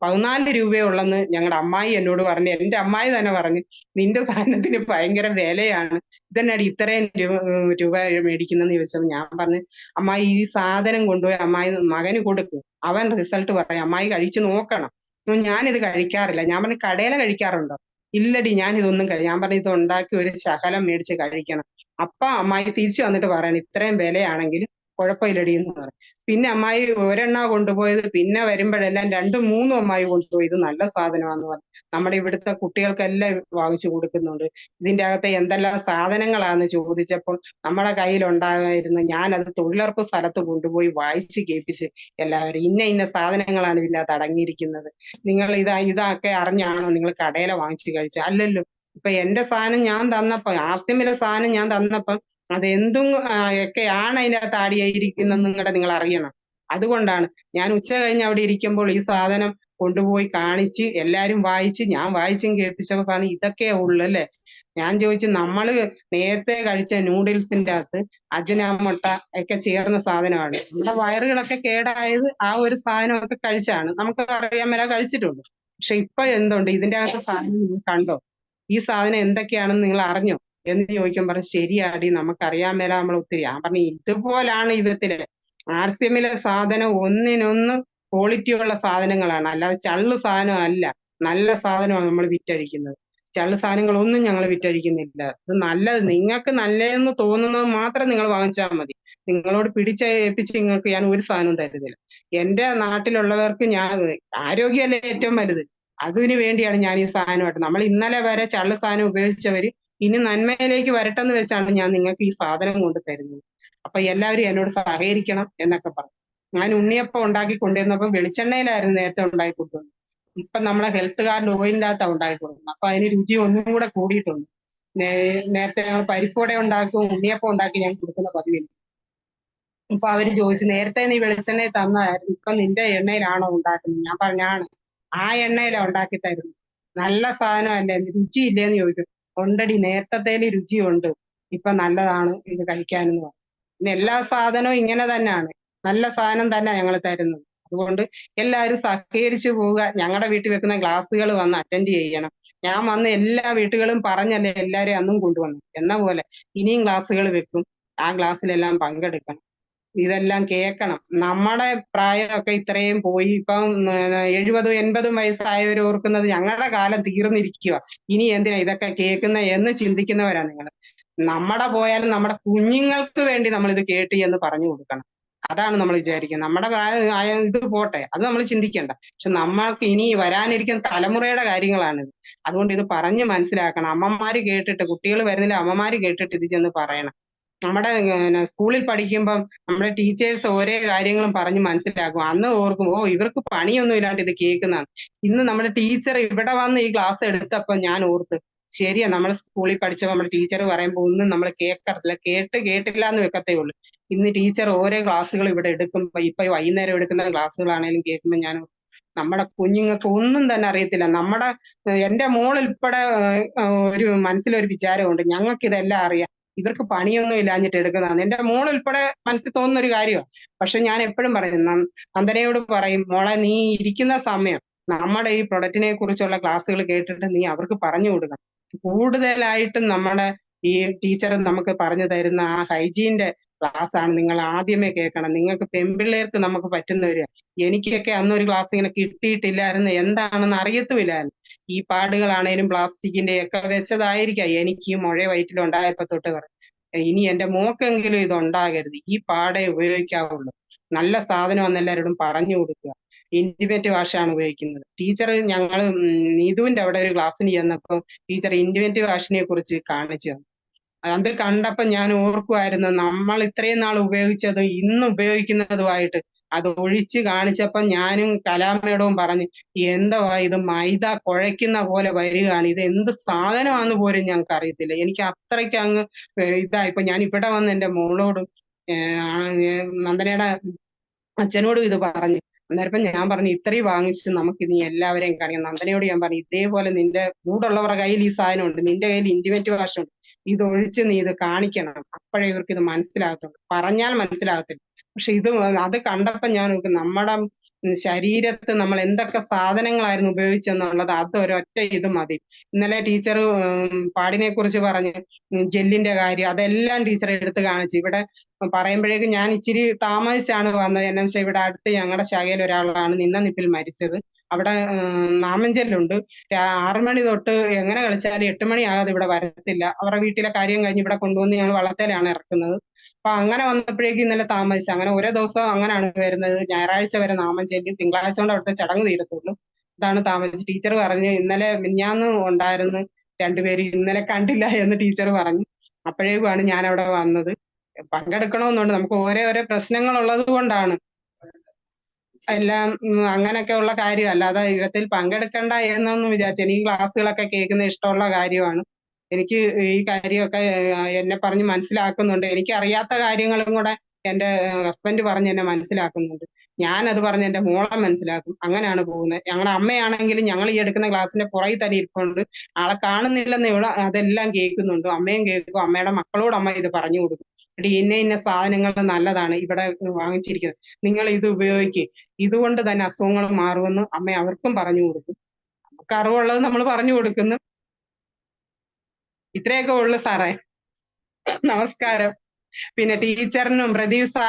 14 രൂപയേ ഉള്ളെന്ന് ഞങ്ങളുടെ അമ്മായി എന്നോട് പറഞ്ഞു. എന്റെ അമ്മായി തന്നെ പറഞ്ഞു, നിന്റെ സാധനത്തിന് ഭയങ്കര വിലയാണ്, ഇതന്നെടി ഇത്രയും രൂപ മേടിക്കുന്നെന്ന് ചോദിച്ചപ്പോൾ ഞാൻ പറഞ്ഞു, അമ്മായി ഈ സാധനം കൊണ്ടുപോയി അമ്മായി മകന് കൊടുക്കും, അവൻ റിസൾട്ട് പറയും, അമ്മായി കഴിച്ചു നോക്കണം. ഞാനിത് കഴിക്കാറില്ല. ഞാൻ പറഞ്ഞു, കടയില കഴിക്കാറുണ്ടോ? ഇല്ലടി ഞാൻ ഇതൊന്നും ഞാൻ പറഞ്ഞു, ഇത് ഉണ്ടാക്കി ഒരു ശകലം മേടിച്ച് കഴിക്കണം. അപ്പൊ അമ്മായി തിരിച്ചു വന്നിട്ട് പറയണം, ഇത്രയും വിലയാണെങ്കിൽ കുഴപ്പമില്ലടി എന്ന് പറയും. പിന്നെ അമ്മായി ഒരെണ്ണ കൊണ്ടുപോയത്, പിന്നെ വരുമ്പോഴെല്ലാം രണ്ടും മൂന്നും അമ്മായി കൊണ്ടുപോയി, ഇത് നല്ല സാധനമാന്ന് പറഞ്ഞു. നമ്മുടെ ഇവിടുത്തെ കുട്ടികൾക്കെല്ലാം വാങ്ങിച്ചു കൊടുക്കുന്നുണ്ട്. ഇതിന്റെ അകത്ത് എന്തെല്ലാം സാധനങ്ങളാന്ന് ചോദിച്ചപ്പോൾ നമ്മുടെ കയ്യിലുണ്ടായിരുന്നു. ഞാനത് തൊഴിലുറപ്പ് സ്ഥലത്ത് കൊണ്ടുപോയി വായിച്ച് കേൾപ്പിച്ച് എല്ലാവരും, ഇന്ന ഇന്ന സാധനങ്ങളാണ് ഇതിനകത്ത് അടങ്ങിയിരിക്കുന്നത്, നിങ്ങൾ ഇതൊക്കെ അറിഞ്ഞാണോ നിങ്ങൾ കടയില വാങ്ങിച്ച് കഴിച്ചത്? അല്ലല്ലോ. ഇപ്പൊ എന്റെ സാധനം ഞാൻ തന്നപ്പോ, ആർസിഎമ്മിലെ സാധനം ഞാൻ തന്നപ്പം അതെന്തും ഒക്കെയാണ് അതിനകത്ത് ആഡ് ചെയ്തിരിക്കുന്നത് നിങ്ങൾ അറിയണം. അതുകൊണ്ടാണ് ഞാൻ ഉച്ച കഴിഞ്ഞ് അവിടെ ഇരിക്കുമ്പോൾ ഈ സാധനം കൊണ്ടുപോയി കാണിച്ച് എല്ലാരും വായിച്ച്, ഞാൻ വായിച്ചും കേൾപ്പിച്ചപ്പോ പറഞ്ഞു, ഇതൊക്കെയാ ഉള്ളു അല്ലേ? ഞാൻ ചോദിച്ചു, നമ്മള് നേരത്തെ കഴിച്ച നൂഡിൽസിന്റെ അകത്ത് അജിനാമോട്ട ഒക്കെ ചേർന്ന സാധനമാണ്. നമ്മുടെ വയറുകളൊക്കെ കേടായത് ആ ഒരു സാധനമൊക്കെ കഴിച്ചാണ്. നമുക്ക് അറിയാൻ മേല കഴിച്ചിട്ടുണ്ട്. പക്ഷെ ഇപ്പൊ എന്തുണ്ട് ഇതിന്റെ അകത്ത് സാധനം നിങ്ങൾ കണ്ടോ? ഈ സാധനം എന്തൊക്കെയാണെന്ന് നിങ്ങൾ അറിഞ്ഞോ എന്ന് ചോദിക്കുമ്പോൾ പറഞ്ഞു, ശരിയാടി നമുക്കറിയാൻ മേല നമ്മൾ ഒത്തിരി. ഞാൻ പറഞ്ഞു, ഇതുപോലാണ് വിധത്തില് ആർസിഎമ്മിലെ സാധനം ഒന്നിനൊന്ന് ക്വാളിറ്റിയുള്ള സാധനങ്ങളാണ്, അല്ലാതെ ചള്ളു സാധനം അല്ല. നല്ല സാധനമാണ് നമ്മൾ വിറ്റഴിക്കുന്നത്. ചള്ളു സാധനങ്ങളൊന്നും ഞങ്ങൾ വിറ്റഴിക്കുന്നില്ല. ഇത് നല്ലത്, നിങ്ങൾക്ക് നല്ലതെന്ന് തോന്നുന്നത് മാത്രം നിങ്ങൾ വാങ്ങിച്ചാൽ മതി. നിങ്ങളോട് പിടിച്ചേൽപ്പിച്ച് നിങ്ങൾക്ക് ഞാൻ ഒരു സാധനവും തരുന്നില്ല. എന്റെ നാട്ടിലുള്ളവർക്ക് ഞാൻ, ആരോഗ്യമല്ലേ ഏറ്റവും വലുത്, അതിനു വേണ്ടിയാണ് ഞാൻ ഈ സാധനമായിട്ട്, നമ്മൾ ഇന്നലെ വരെ ചള്ളു സാധനം ഉപയോഗിച്ചവര് ഇനി നന്മയിലേക്ക് വരട്ടെന്ന് വെച്ചാണ് ഞാൻ നിങ്ങൾക്ക് ഈ സാധനം കൊണ്ട് തരുന്നത്. അപ്പൊ എല്ലാവരും എന്നോട് സഹകരിക്കണം എന്നൊക്കെ പറഞ്ഞു. ഞാൻ ഉണ്ണിയപ്പം ഉണ്ടാക്കി കൊണ്ടുവന്നപ്പോ വെളിച്ചെണ്ണയിലായിരുന്നു നേരത്തെ ഉണ്ടാക്കി കൊടുക്കുന്നത്. ഇപ്പൊ നമ്മളെ ഹെൽത്ത് കാർഡ് ഓയിലിന്റെ അകത്താണ് ഉണ്ടാക്കി കൊടുക്കുന്നത്. അപ്പൊ അതിന് രുചി ഒന്നും കൂടെ കൂടിയിട്ടുണ്ട്. നേരത്തെ ഞങ്ങൾ പരിപ്പോടെ ഉണ്ടാക്കും, ഉണ്ണിയപ്പം ഉണ്ടാക്കി ഞാൻ കൊടുക്കുന്ന പതിവില്ല. ഇപ്പൊ അവര് ചോദിച്ചു, നേരത്തെ നീ വെളിച്ചെണ്ണയിൽ തന്നതായിരുന്നു, ഇപ്പൊ നിന്റെ എണ്ണയിലാണോ ഉണ്ടാക്കുന്നത്? ഞാൻ പറഞ്ഞാണ്, ആ എണ്ണയിലാണ് ഉണ്ടാക്കി തരുന്നത്. നല്ല സാധനമല്ലേ, രുചിയില്ലേന്ന് ചോദിക്കും. ഉണ്ടടി, നേരത്തേല് രുചിയുണ്ട്, ഇപ്പൊ നല്ലതാണ് ഇത് കഴിക്കാനെന്ന് പറഞ്ഞു. പിന്നെ എല്ലാ സാധനവും ഇങ്ങനെ തന്നെയാണ്, നല്ല സാധനം തന്നെ ഞങ്ങൾ തരുന്നത്. അതുകൊണ്ട് എല്ലാവരും സഹകരിച്ചു പോവുക. ഞങ്ങളുടെ വീട്ടിൽ വെക്കുന്ന ക്ലാസ്സുകൾ വന്ന് അറ്റൻഡ് ചെയ്യണം. ഞാൻ വന്ന് എല്ലാ വീട്ടുകളും പറഞ്ഞല്ലേ എല്ലാവരെയും അന്നും കൊണ്ടുവന്നു. എന്ന പോലെ ഇനിയും ക്ലാസ്സുകൾ വെക്കും, ആ ക്ലാസ്സിലെല്ലാം പങ്കെടുക്കണം, ഇതെല്ലാം കേൾക്കണം. നമ്മുടെ പ്രായമൊക്കെ ഇത്രയും പോയി, ഇപ്പം 70 80 വയസ്സായവർ ഓർക്കുന്നത് ഞങ്ങളുടെ കാലം തീർന്നിരിക്കുക, ഇനി എന്തിനാ ഇതൊക്കെ കേൾക്കുന്ന എന്ന് ചിന്തിക്കുന്നവരാ നിങ്ങൾ. നമ്മുടെ പോയാലും നമ്മുടെ കുഞ്ഞുങ്ങൾക്ക് വേണ്ടി നമ്മൾ ഇത് കേട്ട് എന്ന് പറഞ്ഞു കൊടുക്കണം. അതാണ് നമ്മൾ വിചാരിക്കുന്നത്. നമ്മുടെ ഇത് പോട്ടെ, അത് നമ്മൾ ചിന്തിക്കണ്ട. പക്ഷെ നമ്മൾക്ക് ഇനി വരാനിരിക്കുന്ന തലമുറയുടെ കാര്യങ്ങളാണിത്. അതുകൊണ്ട് ഇത് പറഞ്ഞ് മനസ്സിലാക്കണം. അമ്മമാര് കേട്ടിട്ട്, കുട്ടികൾ വരുന്നില്ല, അമ്മമാര് കേട്ടിട്ട് ഇത് ചെന്ന് പറയണം. നമ്മുടെ സ്കൂളിൽ പഠിക്കുമ്പം നമ്മുടെ ടീച്ചേഴ്സ് ഓരോ കാര്യങ്ങളും പറഞ്ഞ് മനസ്സിലാക്കും. അന്ന് ഓർക്കും, ഓ ഇവർക്ക് പണിയൊന്നും ഇല്ലാണ്ട് ഇത് കേൾക്കുന്നതാണ്. ഇന്ന് നമ്മുടെ ടീച്ചർ ഇവിടെ വന്ന് ഈ ക്ലാസ് എടുത്തപ്പോ ഞാൻ ഓർത്ത്, ശരിയാ, നമ്മൾ സ്കൂളിൽ പഠിച്ചപ്പോൾ നമ്മുടെ ടീച്ചർ പറയുമ്പോൾ ഒന്നും നമ്മൾ കേൾക്കത്തില്ല, കേട്ടില്ല എന്ന് വെക്കത്തേ ഉള്ളൂ. ഇന്ന് ടീച്ചർ ഓരോ ക്ലാസ്സുകൾ ഇവിടെ എടുക്കുമ്പോ, ഇപ്പൊ വൈകുന്നേരം എടുക്കുന്ന ക്ലാസ്സുകളാണെങ്കിലും കേൾക്കുമ്പോൾ ഞാൻ, നമ്മുടെ കുഞ്ഞുങ്ങൾക്ക് ഒന്നും തന്നെ അറിയത്തില്ല. എന്റെ മോൾ ഉൾപ്പെടെ ഒരു മനസ്സിലൊരു വിചാരമുണ്ട്, ഞങ്ങൾക്ക് ഇതെല്ലാം അറിയാം, ഇവർക്ക് പണിയൊന്നും ഇല്ലാഞ്ഞിട്ട് എടുക്കുന്നതാണ്. എന്റെ മോൾ ഉൾപ്പെടെ മനസ്സിൽ തോന്നുന്ന ഒരു കാര്യമാണ്. പക്ഷെ ഞാൻ എപ്പോഴും പറയും, നന്ദനയോട് പറയും, മോളെ നീ ഇരിക്കുന്ന സമയം നമ്മുടെ ഈ പ്രൊഡക്റ്റിനെ കുറിച്ചുള്ള ക്ലാസ്സുകൾ കേട്ടിട്ട് നീ അവർക്ക് പറഞ്ഞു കൊടുക്കണം. കൂടുതലായിട്ടും നമ്മുടെ ഈ ടീച്ചർ നമുക്ക് പറഞ്ഞു തരുന്ന ആ ഹൈജീന്റെ ക്ലാസ് ആണ് നിങ്ങൾ ആദ്യമേ കേൾക്കണം. നിങ്ങൾക്ക് പെൺപിള്ളേർക്ക് നമുക്ക് പറ്റുന്നവര്, എനിക്കൊക്കെ അന്നൊരു ക്ലാസ് ഇങ്ങനെ കിട്ടിയിട്ടില്ലായിരുന്നു, എന്താണെന്ന് അറിയത്തുമില്ലായിരുന്നു. ഈ പാടുകളാണേലും പ്ലാസ്റ്റിക്കിന്റെ ഒക്കെ വെച്ചതായിരിക്കാം എനിക്ക് ഈ മുഴ വയറ്റിലുണ്ടായപ്പോ തൊട്ട് പറയും, ഇനി എന്റെ മോക്കെങ്കിലും ഇത് ഉണ്ടാകരുത്, ഈ പാടേ ഉപയോഗിക്കാവുള്ളൂ, നല്ല സാധനമാണെന്ന് എല്ലാവരോടും പറഞ്ഞു കൊടുക്കുക. ഇന്റിമേറ്റ് വാഷാണ് ഉപയോഗിക്കുന്നത്. ടീച്ചർ, ഞങ്ങൾ നീതുവിന്റെ അവിടെ ഒരു ക്ലാസ്സിന് ചെന്നപ്പോൾ ടീച്ചർ ഇന്റിമേറ്റ് വാഷിനെ കുറിച്ച് കാണിച്ചു തന്നു. അത് കണ്ടപ്പോ ഞാൻ ഓർക്കുമായിരുന്നു, നമ്മൾ ഇത്രയും നാൾ ഉപയോഗിച്ചതും ഇന്ന് ഉപയോഗിക്കുന്നതുമായിട്ട് അത് ഒഴിച്ച് കാണിച്ചപ്പോ ഞാനും കലാമേടവും പറഞ്ഞു, എന്തുവാ ഇത്, മൈദ കുഴയ്ക്കുന്ന പോലെ വരികയാണ്, ഇത് എന്ത് സാധനമാണെന്ന് പോലും ഞങ്ങൾക്ക് അറിയത്തില്ല. എനിക്ക് അത്രയ്ക്ക് അങ്ങ് ഇതായിപ്പോ ഞാൻ ഇവിടെ വന്ന് എന്റെ മോളോടും നന്ദനയുടെ അച്ഛനോടും ഇത് പറഞ്ഞു. അന്നേരപ്പം ഞാൻ പറഞ്ഞു, ഇത്രയും വാങ്ങിച്ച് നമുക്ക് ഇനി എല്ലാവരെയും കാണിക്കാം. നന്ദനയോട് ഞാൻ പറഞ്ഞു, ഇതേപോലെ നിന്റെ കൂടുള്ളവരുടെ കയ്യിൽ ഈ സാധനം ഉണ്ട്, നിന്റെ കയ്യിൽ ഇന്റിമേറ്റ് വാഷ് ഉണ്ട്, ഇതൊഴിച്ച് നീ ഇത് കാണിക്കണം, അപ്പോഴേ ഇവർക്ക് ഇത് മനസ്സിലാകത്തുള്ളൂ. പറഞ്ഞാൽ മനസ്സിലാകത്തില്ല. പക്ഷെ ഇത് അത് കണ്ടപ്പോ ഞാൻ ഓർത്തു, നമ്മുടെ ശരീരത്ത് നമ്മൾ എന്തൊക്കെ സാധനങ്ങളായിരുന്നു ഉപയോഗിച്ചെന്നുള്ളത് അത് ഒരൊറ്റ ഇത് മതി. ഇന്നലെ ടീച്ചർ പാടിനെ കുറിച്ച് പറഞ്ഞ് ജെല്ലിന്റെ കാര്യം അതെല്ലാം ടീച്ചർ എടുത്ത് കാണിച്ചു. ഇവിടെ പറയുമ്പോഴേക്കും ഞാൻ ഇച്ചിരി താമസിച്ചാണ് വന്നത്. എന്നാ വെച്ചാൽ ഇവിടെ അടുത്ത് ഞങ്ങളുടെ ശാഖയിൽ ഒരാളാണ് നിന്ന നിപ്പിൽ മരിച്ചത്. അവിടെ നാമഞ്ചെല്ലുണ്ട്. 6 മണി തൊട്ട് എങ്ങനെ കളിച്ചാലും 8 മണി ആകാതെ ഇവിടെ വരത്തില്ല. അവരുടെ വീട്ടിലെ കാര്യം കഴിഞ്ഞ് ഇവിടെ കൊണ്ടുവന്ന് ഞങ്ങൾ വള്ളത്തേലാണ് ഇറക്കുന്നത്. അപ്പൊ അങ്ങനെ വന്നപ്പോഴേക്കും ഇന്നലെ താമസിച്ചു. അങ്ങനെ ഓരോ ദിവസം അങ്ങനെയാണ് വരുന്നത്. ഞായറാഴ്ച വരെ നാമഞ്ചെല്ലും, തിങ്കളാഴ്ച കൊണ്ട് അവിടുത്തെ ചടങ്ങ് തീരത്തുള്ളൂ. അതാണ് താമസിച്ചു. ടീച്ചർ പറഞ്ഞ് ഇന്നലെ മിഞ്ഞാന്ന് ഉണ്ടായിരുന്നു 2 പേര്, ഇന്നലെ കണ്ടില്ല എന്ന് ടീച്ചർ പറഞ്ഞു. അപ്പോഴേക്കുമാണ് ഞാൻ അവിടെ വന്നത്. പങ്കെടുക്കണമെന്നുണ്ട്, നമുക്ക് ഓരോ പ്രശ്നങ്ങൾ ഉള്ളത് കൊണ്ടാണ് എല്ലാം അങ്ങനെയൊക്കെ ഉള്ള കാര്യം. അല്ലാതെ യുഗത്തിൽ പങ്കെടുക്കണ്ട എന്നൊന്നും വിചാരിച്ചു. എനിക്ക് ക്ലാസ്സുകളൊക്കെ കേൾക്കുന്ന ഇഷ്ടമുള്ള കാര്യമാണ്. എനിക്ക് ഈ കാര്യമൊക്കെ എന്നെ പറഞ്ഞ് മനസ്സിലാക്കുന്നുണ്ട്. എനിക്ക് അറിയാത്ത കാര്യങ്ങളും കൂടെ എന്റെ ഹസ്ബൻഡ് പറഞ്ഞ് എന്നെ മനസ്സിലാക്കുന്നുണ്ട്. ഞാനത് പറഞ്ഞ് എന്റെ മോളെ മനസ്സിലാക്കും. അങ്ങനെയാണ് പോകുന്നത്. ഞങ്ങളുടെ അമ്മയാണെങ്കിലും ഞങ്ങൾ ഈ എടുക്കുന്ന ക്ലാസ്സിന്റെ പുറകിൽ തന്നെ ഇരിപ്പുണ്ട്. ആളെ കാണുന്നില്ലെന്നേ ഉള്ളൂ, അതെല്ലാം കേൾക്കുന്നുണ്ട്. അമ്മയും കേൾക്കും, അമ്മയുടെ മക്കളോട് അമ്മ ഇത് പറഞ്ഞു കൊടുക്കും. എടി ഇന്ന ഇന്ന സാധനങ്ങൾ നല്ലതാണ് ഇവിടെ വാങ്ങിച്ചിരിക്കുന്നത്, നിങ്ങൾ ഇത് ഉപയോഗിക്കുക, ഇതുകൊണ്ട് തന്നെ അസുഖങ്ങൾ മാറുമെന്ന് അമ്മ അവർക്കും പറഞ്ഞു കൊടുക്കും. നമുക്ക് അറിവുള്ളത് നമ്മൾ പറഞ്ഞു കൊടുക്കുന്നു. ഇത്രയൊക്കെ ഉള്ളു സാറേ. നമസ്കാരം. പിന്നെ ടീച്ചറിനും പ്രദീപ് സാർ